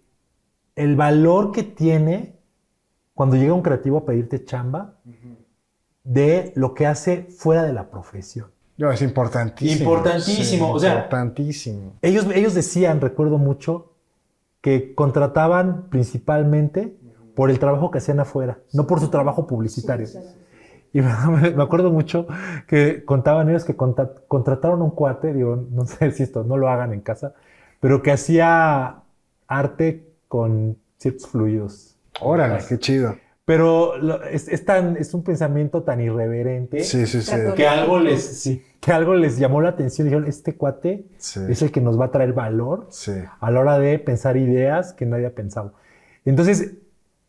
S3: valor que tiene cuando llega un creativo a pedirte chamba de lo que hace fuera de la profesión.
S2: No, es importantísimo.
S3: Importantísimo.
S2: Sí,
S3: o sea,
S2: importantísimo.
S3: Ellos decían, recuerdo mucho, que contrataban principalmente por el trabajo que hacían afuera, no por su trabajo publicitario. Y me acuerdo mucho que contaban ellos que contrataron a un cuate, digo, no sé si esto no lo hagan en casa, pero que hacía arte con ciertos fluidos.
S2: Órale, qué chido.
S3: Pero es un pensamiento tan irreverente
S2: Sí.
S3: que algo les llamó la atención. Dijeron, este cuate es el que nos va a traer valor a la hora de pensar ideas que nadie ha pensado. Entonces,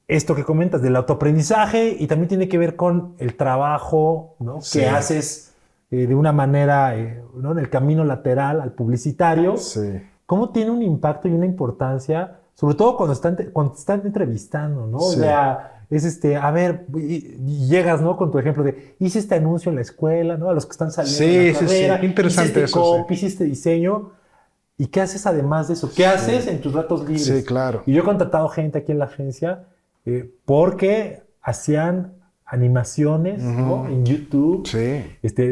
S3: esto que comentas del autoaprendizaje y también tiene que ver con el trabajo, ¿no? Que haces de una manera, ¿no? En el camino lateral al publicitario. ¿Cómo tiene un impacto y una importancia, sobre todo cuando te están entrevistando, ¿no? O sea, es a ver, y llegas, ¿no? Con tu ejemplo de, hice este anuncio en la escuela, ¿no? A los que están saliendo de la carrera.
S2: Qué interesante
S3: hice copy, hice este diseño. ¿Y qué haces además de eso? ¿Qué haces en tus ratos libres?
S2: Sí, claro.
S3: Y yo he contratado gente aquí en la agencia porque hacían animaciones, ¿no? En YouTube,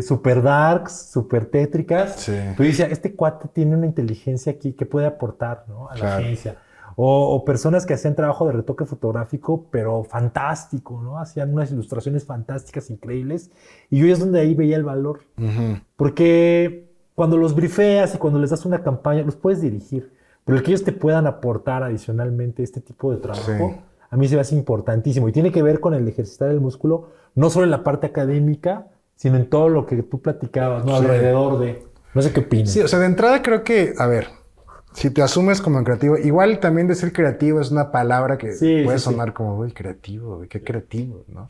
S3: super darks, super tétricas. Pero decía, este cuate tiene una inteligencia aquí que puede aportar, ¿no? A la agencia. O personas que hacían trabajo de retoque fotográfico, pero fantástico, ¿no? Hacían unas ilustraciones fantásticas, increíbles. Y yo es donde ahí veía el valor. Porque cuando los brifeas y cuando les das una campaña, los puedes dirigir. Pero el que ellos te puedan aportar adicionalmente este tipo de trabajo, a mí se me hace importantísimo. Y tiene que ver con el ejercitar el músculo, no solo en la parte académica, sino en todo lo que tú platicabas, ¿no? Alrededor de... No sé qué opinas.
S2: Sí, o sea, de entrada creo que, a ver, si te asumes como creativo, igual también decir creativo es una palabra que puede sonar como, uy, creativo, uy, qué creativo, ¿no?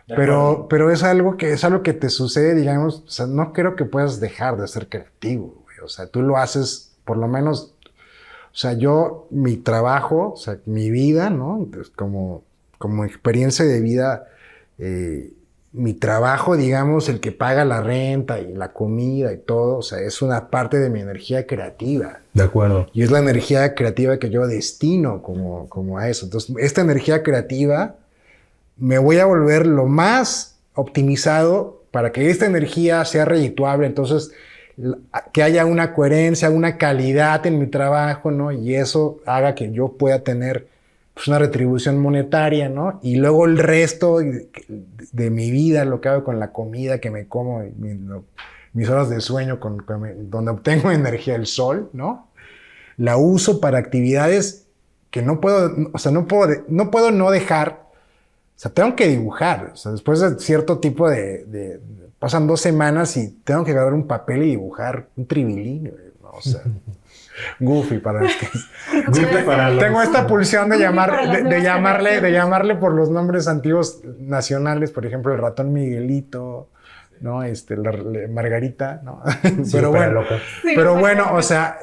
S2: Pero es algo que te sucede, digamos, o sea, no creo que puedas dejar de ser creativo, güey. O sea, tú lo haces, por lo menos, o sea, yo, mi trabajo, o sea, mi vida, ¿no? Entonces, como experiencia de vida, mi trabajo, digamos, el que paga la renta y la comida y todo, o sea, es una parte de mi energía creativa.
S3: De acuerdo.
S2: Y es la energía creativa que yo destino como a eso. Entonces, esta energía creativa me voy a volver lo más optimizado para que esta energía sea redituable. Entonces, que haya una coherencia, una calidad en mi trabajo, ¿no? Y eso haga que yo pueda tener pues, una retribución monetaria, ¿no? Y luego el resto de mi vida, lo que hago con la comida que me como, mis horas de sueño, donde obtengo energía del sol, ¿no? La uso para actividades que no puedo, o sea, no puedo no dejar. O sea, tengo que dibujar. O sea, después de cierto tipo pasan 2 semanas y tengo que agarrar un papel y dibujar un tribilín, ¿no? O sea, Goofy para los que... Tengo esta pulsión de llamarle por los nombres antiguos nacionales, por ejemplo, el ratón Miguelito, ¿no? Margarita, ¿no?
S3: Sí,
S2: pero bueno, o sea,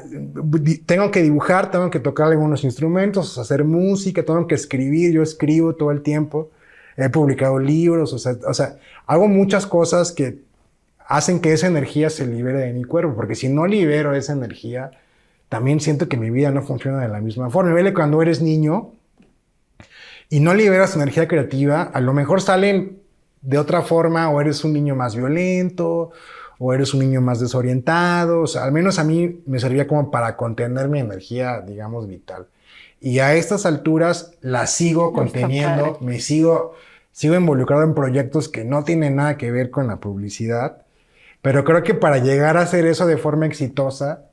S2: tengo que dibujar, tengo que tocar algunos instrumentos, hacer música, tengo que escribir, yo escribo todo el tiempo, he publicado libros, o sea, hago muchas cosas que hacen que esa energía se libere de mi cuerpo, porque si no libero esa energía, también siento que mi vida no funciona de la misma forma. Vele cuando eres niño y no liberas energía creativa, a lo mejor salen de otra forma, o eres un niño más violento, o eres un niño más desorientado. O sea, al menos a mí me servía como para contener mi energía, digamos, vital. Y a estas alturas la sigo conteniendo, sigo involucrado en proyectos que no tienen nada que ver con la publicidad, pero creo que para llegar a hacer eso de forma exitosa,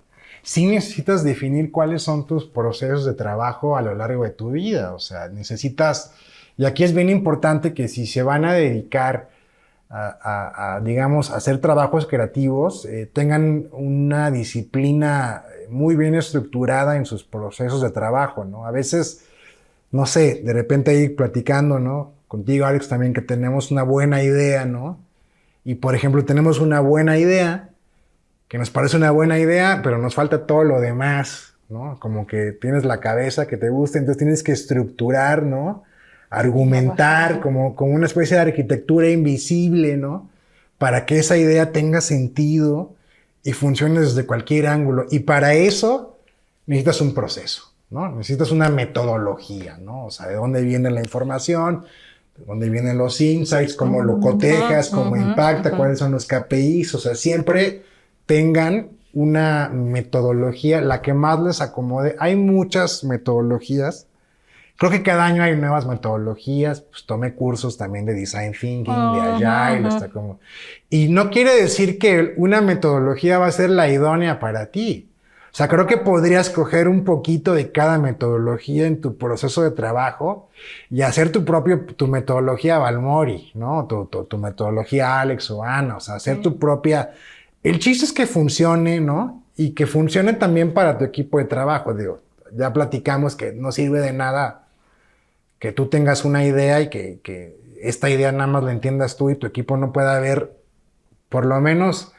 S2: sí necesitas definir cuáles son tus procesos de trabajo a lo largo de tu vida. O sea, necesitas... Y aquí es bien importante que si se van a dedicar digamos, a hacer trabajos creativos, tengan una disciplina muy bien estructurada en sus procesos de trabajo, ¿no? A veces, no sé, de repente ir platicando, ¿no? Contigo, Alex, también que tenemos una buena idea, ¿no? Y, por ejemplo, tenemos una buena idea, que nos parece una buena idea, pero nos falta todo lo demás, ¿no? Como que tienes la cabeza que te gusta, entonces tienes que estructurar, ¿no? Argumentar como una especie de arquitectura invisible, ¿no? Para que esa idea tenga sentido y funcione desde cualquier ángulo. Y para eso necesitas un proceso, ¿no? Necesitas una metodología, ¿no? O sea, de dónde viene la información, de dónde vienen los insights, cómo lo cotejas, cómo impacta, cuáles son los KPIs. O sea, siempre tengan una metodología, la que más les acomode. Hay muchas metodologías. Creo que cada año hay nuevas metodologías. Pues tomé cursos también de Design Thinking, de Agile, está como... Y no quiere decir que una metodología va a ser la idónea para ti. O sea, creo que podrías coger un poquito de cada metodología en tu proceso de trabajo y hacer tu metodología Balmori, ¿no? Tu metodología Alex o Ana, o sea, hacer tu propia... El chiste es que funcione, ¿no? Y que funcione también para tu equipo de trabajo. Digo, ya platicamos que no sirve de nada que tú tengas una idea y que esta idea nada más la entiendas tú y tu equipo no pueda ver, por lo menos,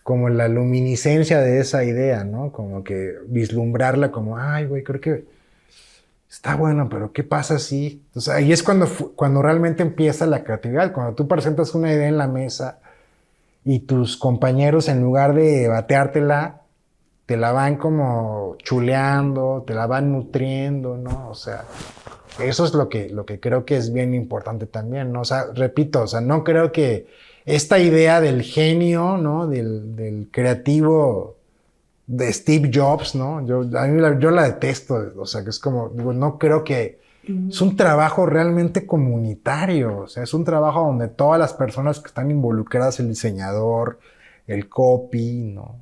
S2: como la luminiscencia de esa idea, ¿no? Como que vislumbrarla como, ay, güey, creo que está bueno, pero ¿qué pasa si? O sea, ahí es cuando realmente empieza la creatividad, cuando tú presentas una idea en la mesa y tus compañeros, en lugar de bateártela, te la van como chuleando, te la van nutriendo, ¿no? O sea, eso es lo que creo que es bien importante también, ¿no? O sea, repito, o sea, no creo que esta idea del genio, ¿no? Del creativo de Steve Jobs, ¿no? Yo la detesto, o sea, que es como, digo, no creo que... Es un trabajo realmente comunitario, o sea, es un trabajo donde todas las personas que están involucradas, el diseñador, el copy, ¿no?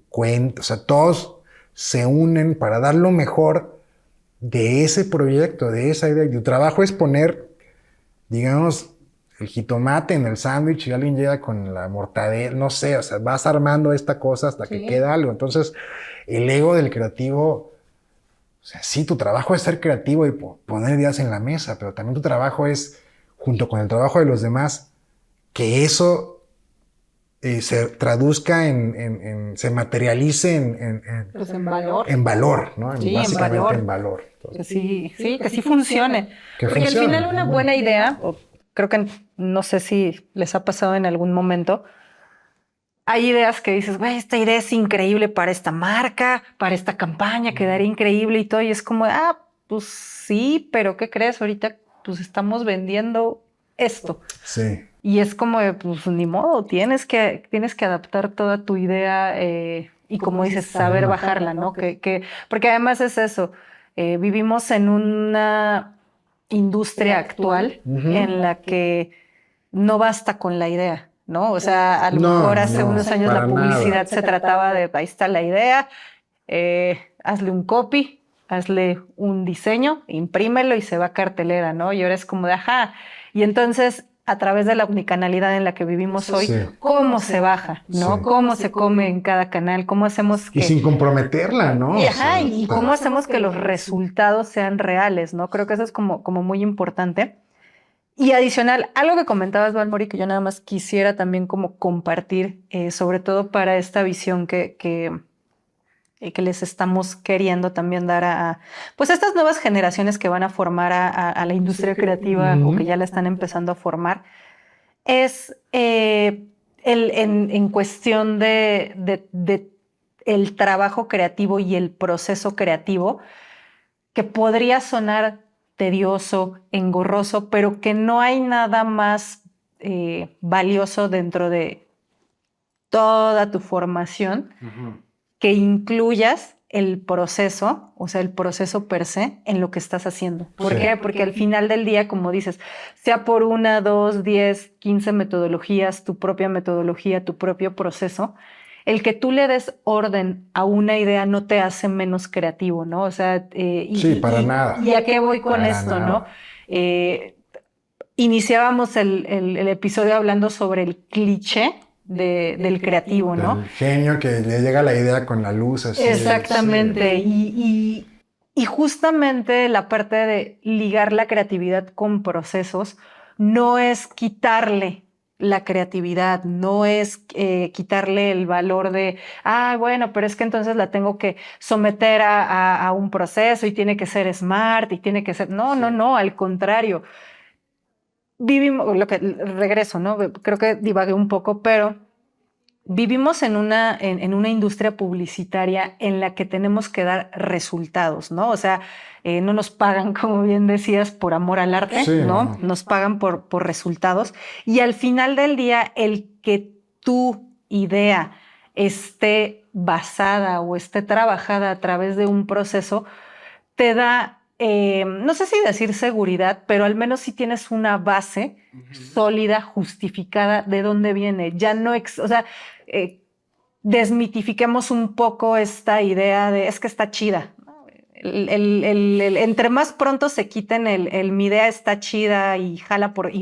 S2: Cuenta, o sea, todos se unen para dar lo mejor de ese proyecto, de esa idea. Y tu trabajo es poner, digamos, el jitomate en el sándwich y alguien llega con la mortadela, no sé, o sea, vas armando esta cosa hasta que queda algo. Entonces, el ego del creativo, o sea, sí, tu trabajo es ser creativo y poner ideas en la mesa, pero también tu trabajo es, junto con el trabajo de los demás, que eso se traduzca se materialice
S1: Pues en valor.
S2: en valor, ¿no?
S1: Sí,
S2: Básicamente
S1: en valor.
S2: en valor. Entonces,
S1: Sí, que sí funcione.
S2: que
S1: Porque
S2: funcione.
S1: al final una buena idea, o creo que no sé si les ha pasado en algún momento, hay ideas que dices, güey, esta idea es increíble para esta marca, para esta campaña, quedaría increíble y todo. Y es como, pues sí, pero ¿qué crees? Ahorita pues estamos vendiendo esto.
S2: Sí.
S1: Y es como, pues ni modo, tienes que adaptar toda tu idea y como dices, saber bajarla, ¿no? Porque además es eso, vivimos en una industria actual en la que no basta con la idea, ¿no? O sea, a lo mejor hace unos años la publicidad se trataba de, ahí está la idea, hazle un copy, hazle un diseño, imprímelo y se va a cartelera, ¿no? Y ahora es como de, ajá. Y entonces, a través de la omnicanalidad en la que vivimos hoy, ¿cómo se baja, no?
S2: Sí.
S1: ¿Cómo se come en cada canal? ¿Cómo hacemos que...
S2: Y sin comprometerla, ¿no?
S1: Ajá, y cómo hacemos que los resultados sean reales, ¿no? Creo que eso es como muy importante. Y adicional, algo que comentabas, Valmori, que yo nada más quisiera también como compartir, sobre todo para esta visión que les estamos queriendo también dar pues estas nuevas generaciones que van a formar a la industria creativa o que ya la están empezando a formar, es en cuestión de el trabajo creativo y el proceso creativo, que podría sonar tedioso, engorroso, pero que no hay nada más valioso dentro de toda tu formación que incluyas el proceso, o sea, el proceso per se en lo que estás haciendo. ¿Por qué? Porque al final del día, como dices, sea por 1, 2, 10, 15 metodologías, tu propia metodología, tu propio proceso, el que tú le des orden a una idea no te hace menos creativo, ¿no? O sea,
S2: para nada.
S1: ¿Y a qué voy con
S2: Para
S1: esto,
S2: nada.
S1: no? Iniciábamos el episodio hablando sobre el cliché del creativo, ¿no?
S2: El genio que le llega la idea con la luz así.
S1: Exactamente. Y justamente la parte de ligar la creatividad con procesos no es quitarle la creatividad, no es quitarle el valor de, bueno, pero es que entonces la tengo que someter a un proceso y tiene que ser smart y tiene que ser... No, al contrario. Vivimos, regreso, ¿no? Creo que divagué un poco, pero vivimos en una industria publicitaria en la que tenemos que dar resultados, ¿no? O sea, no nos pagan, como bien decías, por amor al arte, ¿no? Nos pagan por resultados. Y al final del día, el que tu idea esté basada o esté trabajada a través de un proceso, te da, no sé si decir seguridad, pero al menos si tienes una base sólida, justificada de dónde viene. Ya no, o sea, desmitifiquemos un poco esta idea de es que está chida. Entre más pronto se quiten mi idea está chida y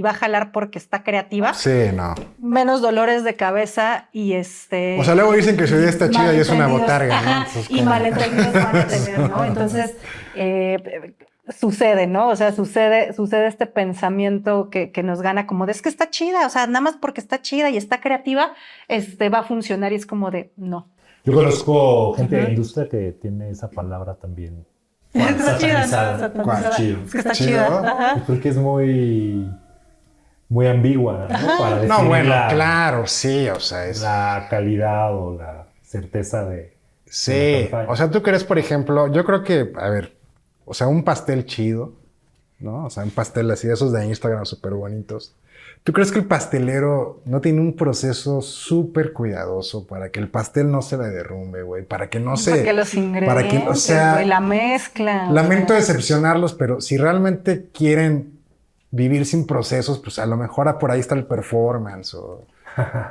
S1: va a jalar porque está creativa.
S2: Sí, no.
S1: Menos dolores de cabeza y
S2: O sea, luego dicen que su idea está chida y es una botarga, ¿no?
S1: Entonces, y malentendidos van a tener, ¿no? Entonces, sucede, ¿no? O sea, sucede este pensamiento que nos gana como de es que está chida, o sea, nada más porque está chida y está creativa, va a funcionar y es como de no.
S3: Yo conozco gente de la industria que tiene esa palabra también.
S1: Está chida,
S3: satanizada. Chido.
S1: Es que está chida. Ajá.
S3: Creo que es muy ambigua, ¿no? Para definir
S2: No, bueno, claro, sí, o sea, es...
S3: la calidad o la certeza de...
S2: Sí, o sea, tú crees, por ejemplo, yo creo que, a ver, o sea, un pastel chido, ¿no? O sea, un pastel así, esos de Instagram súper bonitos. ¿Tú crees que el pastelero no tiene un proceso súper cuidadoso para que el pastel no se le derrumbe, güey? Para que no se...
S1: Para que los ingredientes,
S2: o sea,
S1: güey, la mezcla.
S2: Lamento decepcionarlos, pero si realmente quieren vivir sin procesos, pues a lo mejor por ahí está el performance o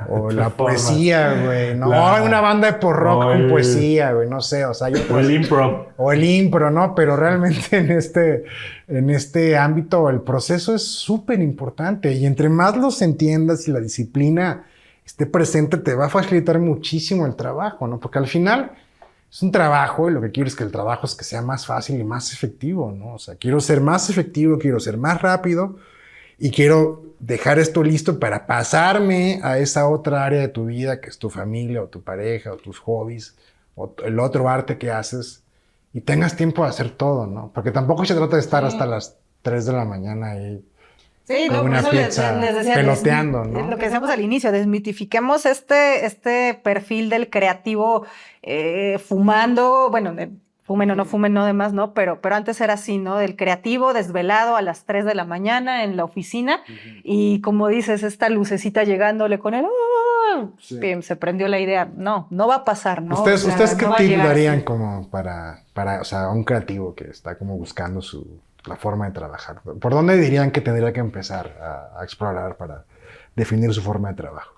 S2: O la
S3: Performance.
S2: poesía, güey. No,
S3: La-
S2: una banda de rock
S3: o
S2: con
S3: el-
S2: poesía, güey. No sé, o sea,
S3: O el improv.
S2: o el impro, ¿no? Pero realmente en este ámbito el proceso es súper importante y entre más los entiendas y la disciplina esté presente, te va a facilitar muchísimo el trabajo, ¿no? Porque al final es un trabajo y lo que quiero es que el trabajo es que sea más fácil y más efectivo, ¿no? O sea, quiero ser más efectivo, quiero ser más rápido y quiero dejar esto listo para pasarme a esa otra área de tu vida que es tu familia o tu pareja o tus hobbies o el otro arte que haces y tengas tiempo de hacer todo, ¿no? Porque tampoco se trata de estar hasta las 3 de la mañana ahí
S1: Sí,
S2: con
S1: no, por
S2: una
S1: eso
S2: pizza
S1: les decía,
S2: peloteando, ¿no?
S1: lo que decíamos al inicio, desmitifiquemos este perfil del creativo fumando, bueno, fumen o no fumen, no demás, ¿no? Pero antes era así, ¿no? Del creativo desvelado a las 3 de la mañana en la oficina y como dices, esta lucecita llegándole con el...
S2: Sí.
S1: pim, se prendió la idea. No, no va a pasar, ¿no?
S2: ¿Ustedes,
S1: O sea,
S2: ¿ustedes qué
S1: no va a
S2: tip
S1: llegar
S2: darían
S1: así.
S2: como para, o sea, un creativo que está como buscando la forma de trabajar? ¿Por dónde dirían que tendría que empezar a explorar para definir su forma de trabajo?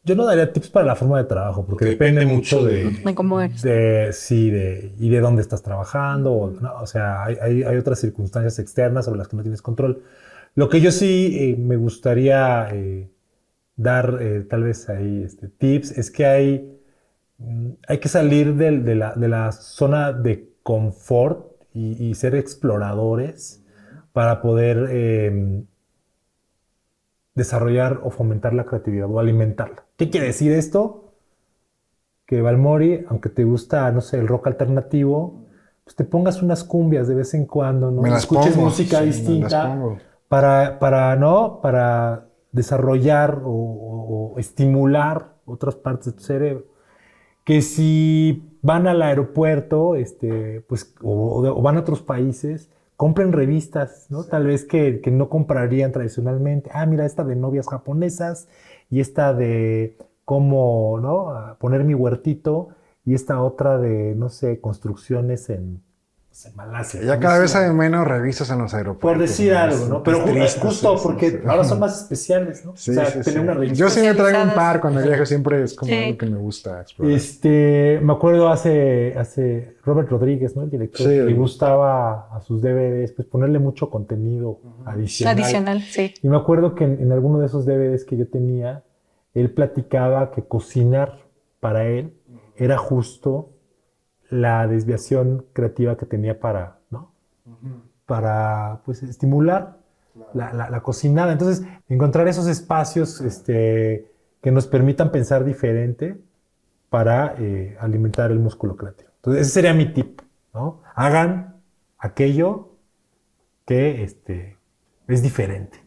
S3: Yo no daría tips para la forma de trabajo, porque depende mucho
S1: De cómo eres.
S3: y de dónde estás trabajando. ¿No? O sea, hay otras circunstancias externas sobre las que no tienes control. Lo que yo sí me gustaría dar, tal vez ahí, tips, es que hay que salir de la zona de confort y ser exploradores para poder desarrollar o fomentar la creatividad o alimentarla. ¿Qué quiere decir esto? Que Balmori, aunque te gusta, no sé, el rock alternativo, pues te pongas unas cumbias de vez en cuando, ¿no?
S2: Me las
S3: Escuches
S2: pongo,
S3: música
S2: sí, me las
S3: distinta
S2: pongo.
S3: ¿no? Para desarrollar o estimular otras partes de tu cerebro. Que si van al aeropuerto, pues, o van a otros países, compren revistas, ¿no? Tal vez que no comprarían tradicionalmente. Ah, mira, esta de novias japonesas y esta de cómo, ¿no? Poner mi huertito y esta otra de, no sé, construcciones en Malasia.
S2: Ya
S3: por
S2: cada vez
S3: decir
S2: hay
S3: algo.
S2: menos revistas en los aeropuertos.
S3: Por decir
S2: ¿no?
S3: algo, ¿no? Pero
S2: Es triste,
S3: justo
S2: sí,
S3: porque
S2: sí.
S3: ahora son más especiales, ¿no?
S2: Sí,
S3: o sea,
S2: sí,
S3: tener
S2: sí.
S3: una revista.
S2: Yo sí me traigo un
S1: Especializadas.
S2: par cuando viajo, siempre es como
S1: Sí.
S2: algo que me gusta explorar.
S3: Me acuerdo hace Robert Rodríguez, ¿no? El director,
S2: Sí,
S3: le gustaba a sus DVDs, pues ponerle mucho contenido adicional.
S1: Adicional, sí.
S3: Y me acuerdo que en alguno de esos DVDs que yo tenía, él platicaba que cocinar para él era justo la desviación creativa que tenía para, ¿no? Para, pues, estimular la cocinada. Entonces, encontrar esos espacios que nos permitan pensar diferente para alimentar el músculo creativo. Entonces, ese sería mi tip, ¿no? Hagan aquello que es diferente.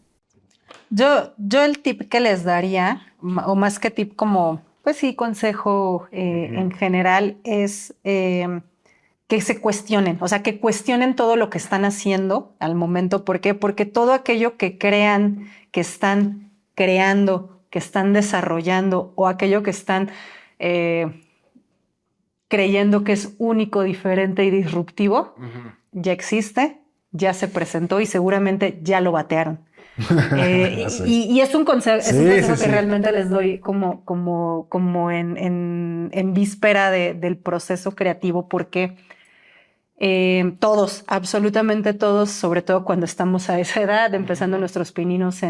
S1: Yo el tip que les daría, o más que tip como, pues sí, consejo en general, es que se cuestionen, o sea, que cuestionen todo lo que están haciendo al momento. ¿Por qué? Porque todo aquello que crean, que están creando, que están desarrollando o aquello que están creyendo que es único, diferente y disruptivo, ya existe, ya se presentó y seguramente ya lo batearon.
S2: Sí.
S1: Y es un consejo,
S2: Sí,
S1: que
S2: sí.
S1: realmente les doy como en víspera del proceso creativo, porque todos, absolutamente todos, sobre todo cuando estamos a esa edad, empezando nuestros pininos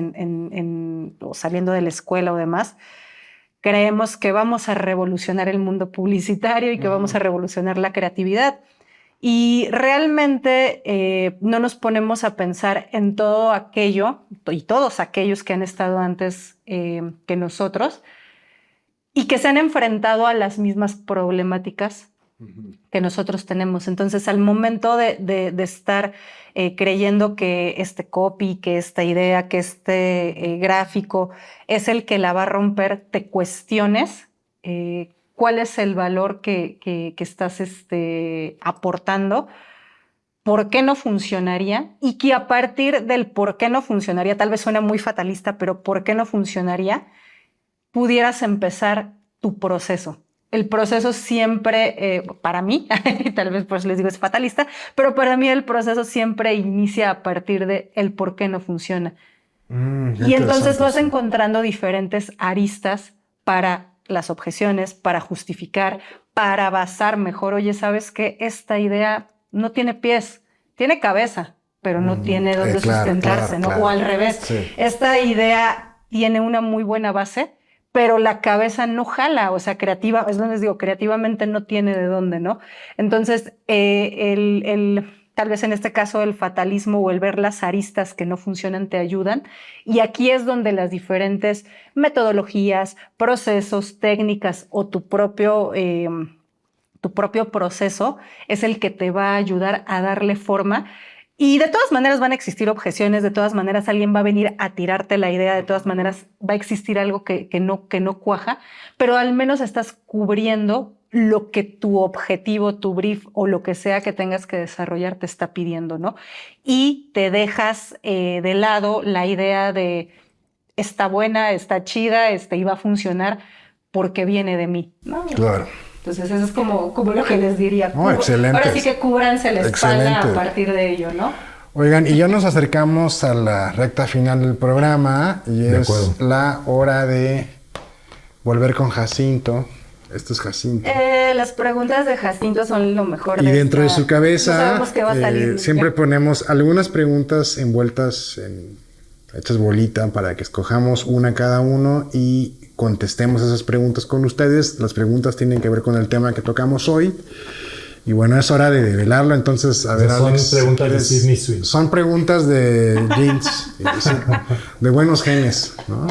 S1: o saliendo de la escuela o demás, creemos que vamos a revolucionar el mundo publicitario y que vamos a revolucionar la creatividad. Y realmente no nos ponemos a pensar en todo aquello y todos aquellos que han estado antes que nosotros y que se han enfrentado a las mismas problemáticas que nosotros tenemos. Entonces, al momento de estar creyendo que este copy, que esta idea, que este gráfico es el que la va a romper, te cuestiones cuál es el valor que estás aportando, por qué no funcionaría y que a partir del por qué no funcionaría, tal vez suena muy fatalista, pero por qué no funcionaría, pudieras empezar tu proceso. El proceso siempre, para mí, tal vez pues les digo es fatalista, pero para mí el proceso siempre inicia a partir de el por qué no funciona. Y entonces vas
S2: interesante.
S1: encontrando diferentes aristas para las objeciones, para justificar, para basar mejor. Oye, ¿sabes qué? Esta idea no tiene pies, tiene cabeza, pero no tiene dónde
S2: Claro,
S1: sustentarse, ¿no?
S2: claro.
S1: O al revés,
S2: Sí.
S1: esta idea tiene una muy buena base, pero la cabeza no jala, o sea, creativa, es donde les digo, creativamente no tiene de dónde, ¿no? Entonces, tal vez en este caso el fatalismo o el ver las aristas que no funcionan te ayudan. Y aquí es donde las diferentes metodologías, procesos, técnicas o tu propio proceso es el que te va a ayudar a darle forma. Y de todas maneras van a existir objeciones, de todas maneras alguien va a venir a tirarte la idea, de todas maneras va a existir algo que no cuaja, pero al menos estás cubriendo lo que tu objetivo, tu brief o lo que sea que tengas que desarrollar te está pidiendo, ¿no? Y te dejas de lado la idea de está buena, está chida, y va a funcionar porque viene de mí, ¿no?
S2: Claro.
S1: Entonces eso es como lo que les diría.
S2: No, excelente.
S1: Ahora sí que cúbranse la espalda
S2: Excelente.
S1: a partir de ello, ¿no?
S2: Oigan, y ya nos acercamos a la recta final del programa y
S3: De
S2: es
S3: acuerdo.
S2: la hora de volver con Jacinto. Esto es Jacinto.
S1: Las preguntas de Jacinto son lo mejor.
S2: Y dentro de su
S1: no
S2: cabeza
S1: sabemos qué va a salir.
S2: siempre ponemos algunas preguntas envueltas hechas bolita para que escojamos una cada uno y contestemos esas preguntas con ustedes. Las preguntas tienen que ver con el tema que tocamos hoy. Y bueno, es hora de develarlo. Entonces, a ver,
S3: Son
S2: Alex,
S3: preguntas de
S2: ¿quieres?
S3: Sydney Sweeney.
S2: Son preguntas de jeans, de buenos genes, ¿no?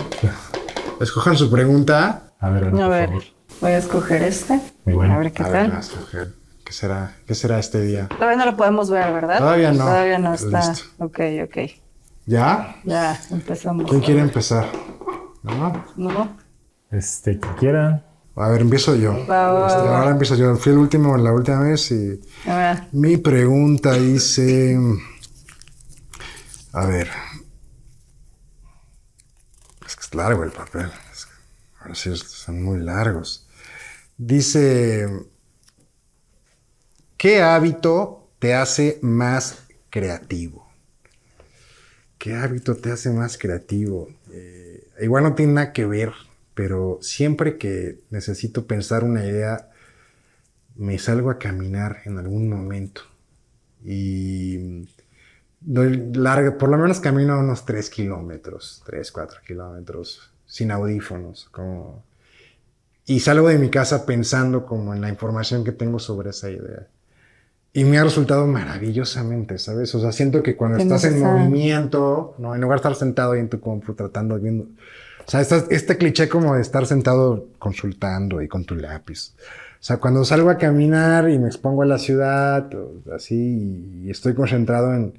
S2: Escojan su pregunta.
S3: A ver, Ana,
S1: A
S3: por
S1: ver,
S3: favor.
S1: voy a escoger este.
S3: Muy bueno.
S1: A ver qué
S2: A ver,
S1: tal.
S2: vas a escoger. ¿Qué será este día?
S1: Todavía no lo podemos ver, ¿verdad?
S2: Todavía no.
S1: Todavía no está.
S2: Listo.
S1: Ok.
S2: ¿Ya?
S1: Ya empezamos.
S2: ¿Quién quiere empezar? ¿No?
S1: ¿No?
S3: Que quieran.
S2: A ver, empiezo yo.
S1: Va.
S2: Ahora empiezo yo. Fui el último la última vez y
S1: A ver.
S2: mi pregunta dice... A ver. Es que es largo el papel. Ahora sí, son muy largos. Dice... ¿Qué hábito te hace más creativo? ¿Qué hábito te hace más creativo? Igual no tiene nada que ver, pero siempre que necesito pensar una idea, me salgo a caminar en algún momento. Y doy larga, por lo menos camino unos 3 kilómetros, 3, 4 kilómetros, sin audífonos. Y salgo de mi casa pensando como en la información que tengo sobre esa idea. Y me ha resultado maravillosamente, ¿sabes? O sea, siento que cuando estás en movimiento, ¿no? En lugar de estar sentado ahí en tu compu tratando, viendo... O sea, este cliché como de estar sentado consultando y con tu lápiz. O sea, cuando salgo a caminar y me expongo a la ciudad, así, y estoy concentrado en...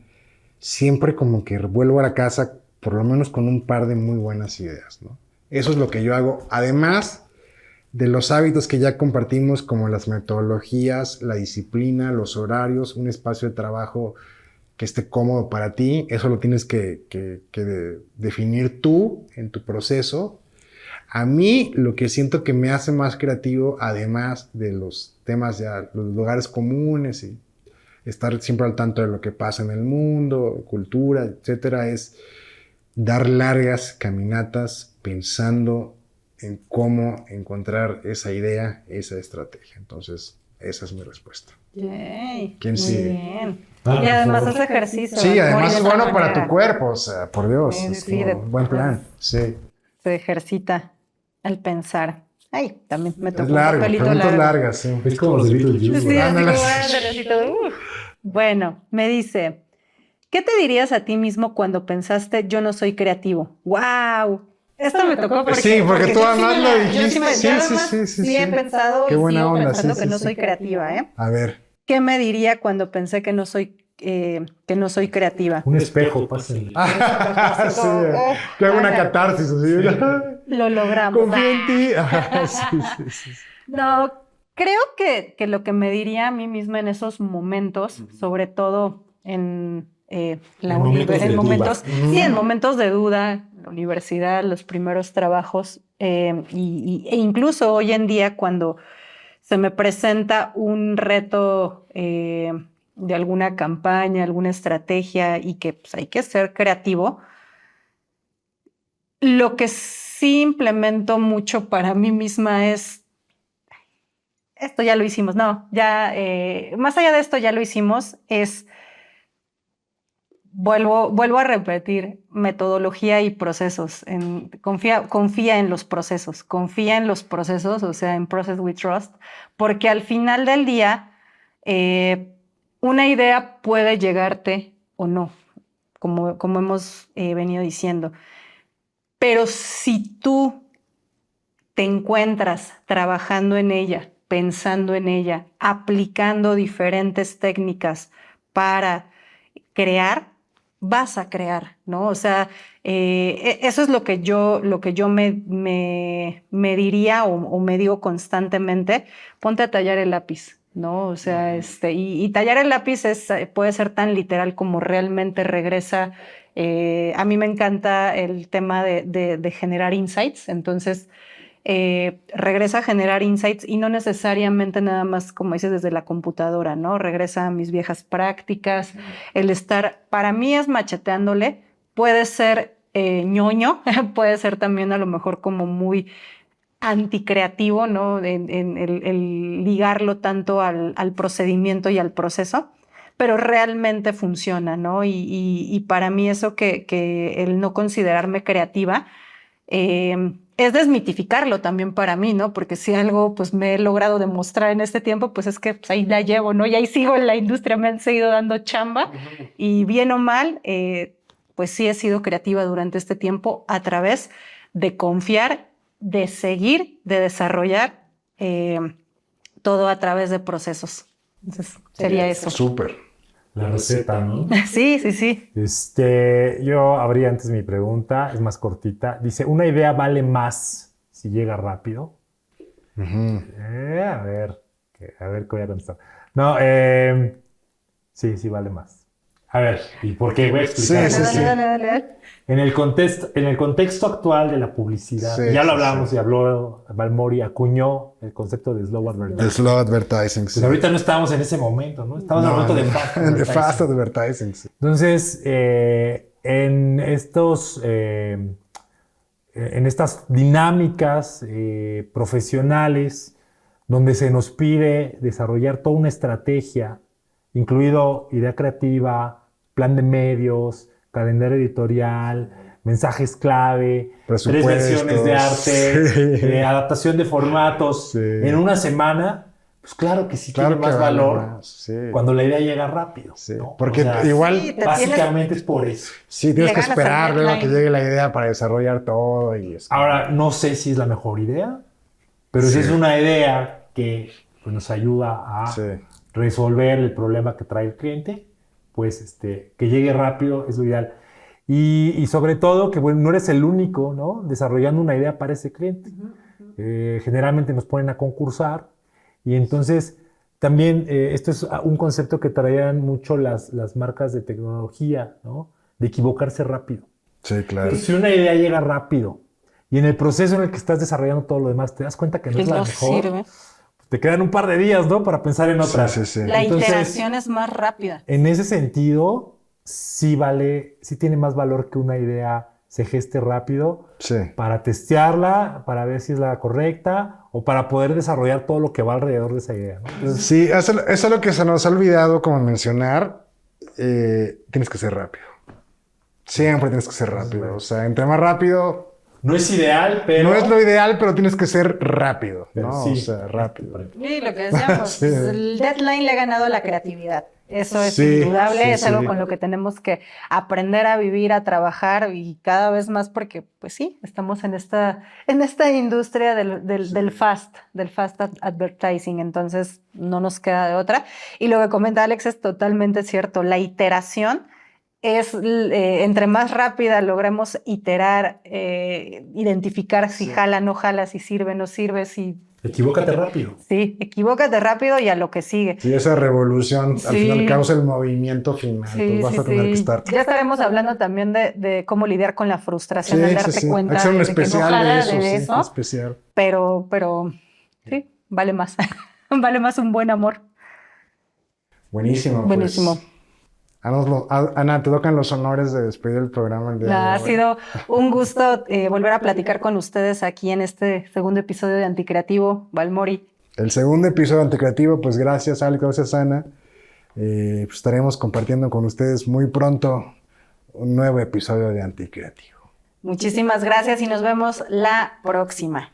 S2: Siempre como que vuelvo a la casa, por lo menos con un par de muy buenas ideas, ¿no? Eso es lo que yo hago. Además de los hábitos que ya compartimos, como las metodologías, la disciplina, los horarios, un espacio de trabajo que esté cómodo para ti, eso lo tienes que definir tú en tu proceso. A mí lo que siento que me hace más creativo, además de los temas ya, los lugares comunes y estar siempre al tanto de lo que pasa en el mundo, cultura, etcétera, es dar largas caminatas pensando en cómo encontrar esa idea, esa estrategia. Entonces, esa es mi respuesta.
S1: Yay,
S2: ¿Quién
S1: muy
S2: sigue?
S1: bien.
S3: Ah,
S1: Y además
S3: por
S1: hace
S3: favor.
S1: ejercicio.
S2: Sí, además
S1: de
S2: es
S1: esa
S2: bueno para
S1: manera.
S2: tu cuerpo, o sea, por Dios.
S1: Sí,
S2: es
S1: sí,
S2: como
S1: de-
S2: un buen plan. Sí.
S1: Se ejercita al pensar. Ay, también me tocó
S2: Es
S1: un
S2: largo,
S1: papelito
S2: preguntas
S1: largo.
S2: largas, sí.
S3: Es como los de Beetlejuice.
S1: Sí, así
S2: Ándale.
S1: como necesito. Bueno, me dice, ¿qué te dirías a ti mismo cuando pensaste yo no soy creativo? ¡Wow! Esto me tocó porque,
S2: Sí, porque tú
S1: yo
S2: además
S1: sí
S2: lo
S1: yo
S2: dijiste.
S1: sí me-
S2: Sí,
S1: yo
S2: sí,
S1: además
S2: sí, sí,
S1: sí he
S2: sí.
S1: pensado
S2: Qué
S1: y
S2: buena
S1: sigo
S2: onda,
S1: pensando
S2: sí,
S1: que
S2: sí,
S1: no
S2: sí.
S1: soy creativa, ¿eh?
S2: A ver.
S1: ¿Qué me diría cuando pensé que no soy creativa?
S3: Un espejo, pásenle.
S2: Sí, que hago una catarsis así.
S1: Lo logramos.
S2: Confío en ti. Sí, sí.
S1: No, creo que lo que me diría a mí misma en esos momentos, sobre todo en la
S3: En momentos de
S1: en momentos,
S3: duda.
S1: sí, en momentos de duda, la universidad, los primeros trabajos, e incluso hoy en día cuando se me presenta un reto de alguna campaña, alguna estrategia y que pues, hay que ser creativo, Lo que sí implemento mucho para mí misma es, esto ya lo hicimos, no, ya, más allá de esto ya lo hicimos, es, vuelvo a repetir, metodología y procesos. Confía en los procesos, o sea, en Process We Trust, porque al final del día, una idea puede llegarte o no, como hemos venido diciendo. Pero si tú te encuentras trabajando en ella, pensando en ella, aplicando diferentes técnicas para crear, vas a crear, ¿no? O sea, eso es lo que yo me diría o me digo constantemente, ponte a tallar el lápiz, ¿no? O sea, y tallar el lápiz puede ser tan literal como realmente regresa. A mí me encanta el tema de generar insights, entonces regresa a generar insights y no necesariamente nada más, como dices, desde la computadora, ¿no? Regresa a mis viejas prácticas, el estar, para mí es macheteándole, puede ser ñoño, puede ser también a lo mejor como muy anticreativo, ¿no? En el ligarlo tanto al procedimiento y al proceso, pero realmente funciona, ¿no? Y para mí eso que el no considerarme creativa es desmitificarlo también para mí, ¿no? Porque si algo pues me he logrado demostrar en este tiempo, pues es que pues, ahí la llevo, ¿no? Y ahí sigo en la industria, me han seguido dando chamba y bien o mal, pues sí he sido creativa durante este tiempo a través de confiar, de seguir, de desarrollar todo a través de procesos. Entonces, sería eso.
S2: Súper.
S3: La receta, ¿no?
S1: Sí, sí, sí.
S3: Yo abría antes mi pregunta, es más cortita. Dice, ¿una idea vale más si llega rápido? A ver qué voy a contestar. No, sí, vale más. A ver, ¿y por qué? Voy a explicar.
S2: Sí.
S1: Dale.
S3: En el contexto actual de la publicidad,
S2: Sí,
S3: ya lo
S2: sí,
S3: hablamos
S2: sí.
S3: y habló Valmori, acuñó el concepto de slow advertising.
S2: El slow advertising.
S3: Pues ahorita no estábamos en ese momento, ¿no? Estamos en el momento de fast
S2: De
S3: advertising.
S2: fast advertising. Sí.
S3: Entonces, en estas dinámicas profesionales donde se nos pide desarrollar toda una estrategia, incluido idea creativa, plan de medios, calendario editorial, mensajes clave, 3 versiones de arte,
S2: sí.
S3: Adaptación de formatos,
S2: Sí.
S3: en una semana, pues claro que sí
S2: Claro
S3: tiene más
S2: que vale
S3: valor
S2: más, sí.
S3: cuando la idea llega rápido.
S2: Sí,
S3: ¿no?
S2: porque
S3: O sea,
S2: igual...
S1: Sí,
S3: básicamente es por eso.
S2: Sí, tienes que
S1: Llegar a
S2: esperar
S1: hacer
S2: luego a que
S1: deadline.
S2: llegue la idea para desarrollar todo y es como-
S3: Ahora, no sé si es la mejor idea, pero
S2: Sí.
S3: si es una idea que pues, nos ayuda a
S2: Sí.
S3: resolver el problema que trae el cliente, pues que llegue rápido es lo ideal. Y sobre todo que bueno, no eres el único, ¿no? Desarrollando una idea para ese cliente. Generalmente nos ponen a concursar y entonces también esto es un concepto que traían mucho las marcas de tecnología, ¿no? De equivocarse rápido.
S2: Sí, claro.
S3: Entonces, si una idea llega rápido y en el proceso en el que estás desarrollando todo lo demás te das cuenta que no es la
S1: No
S3: mejor,
S1: sirve.
S3: te quedan un par de días, ¿no? Para pensar en otra.
S2: Sí, sí, sí.
S1: La
S3: Entonces,
S1: iteración es más rápida.
S3: en ese sentido, sí tiene más valor que una idea se geste rápido
S2: Sí.
S3: para testearla, para ver si es la correcta o para poder desarrollar todo lo que va alrededor de esa idea, ¿no? Entonces,
S2: Sí, eso es lo que se nos ha olvidado como mencionar. Tienes que ser rápido. Siempre tienes que ser rápido. O sea, entre más rápido...
S3: no es ideal, pero...
S2: No es lo ideal, pero tienes que ser rápido,
S3: pero
S2: ¿no?
S3: sí.
S2: O sea, rápido.
S1: Sí, lo que decíamos,
S2: Sí.
S1: el deadline le ha ganado a la creatividad. Eso es
S2: Sí,
S1: indudable,
S2: sí,
S1: es algo
S2: sí.
S1: con lo que tenemos que aprender a vivir, a trabajar y cada vez más porque, pues sí, estamos en esta industria del fast advertising, entonces no nos queda de otra. Y lo que comenta Alex es totalmente cierto, la iteración es, entre más rápida logremos iterar, identificar si jala, no jala, si sirve, no sirve, si...
S3: Equivócate rápido.
S1: Sí, equivócate rápido y a lo que sigue.
S2: Sí, esa revolución al
S1: Sí.
S2: final causa el movimiento final.
S1: Sí,
S2: Entonces vas a tener que estar...
S1: Ya estaremos hablando también de cómo lidiar con la frustración al darte
S2: Hay
S1: cuenta
S2: que hacer un
S1: de que no
S2: especial
S1: jala
S2: de eso,
S1: de
S2: sí,
S1: eso,
S2: un especial.
S1: pero sí, vale más. Vale más un buen amor.
S2: Buenísimo.
S1: Buenísimo.
S2: Pues, Ana, te tocan los honores de despedir el programa el día de
S1: Ha
S2: hoy.
S1: sido un gusto volver a platicar con ustedes aquí en este segundo episodio de Anticreativo. Balmori.
S2: El segundo episodio de Anticreativo, pues gracias Alex, gracias Ana. Pues estaremos compartiendo con ustedes muy pronto un nuevo episodio de Anticreativo.
S1: Muchísimas gracias y nos vemos la próxima.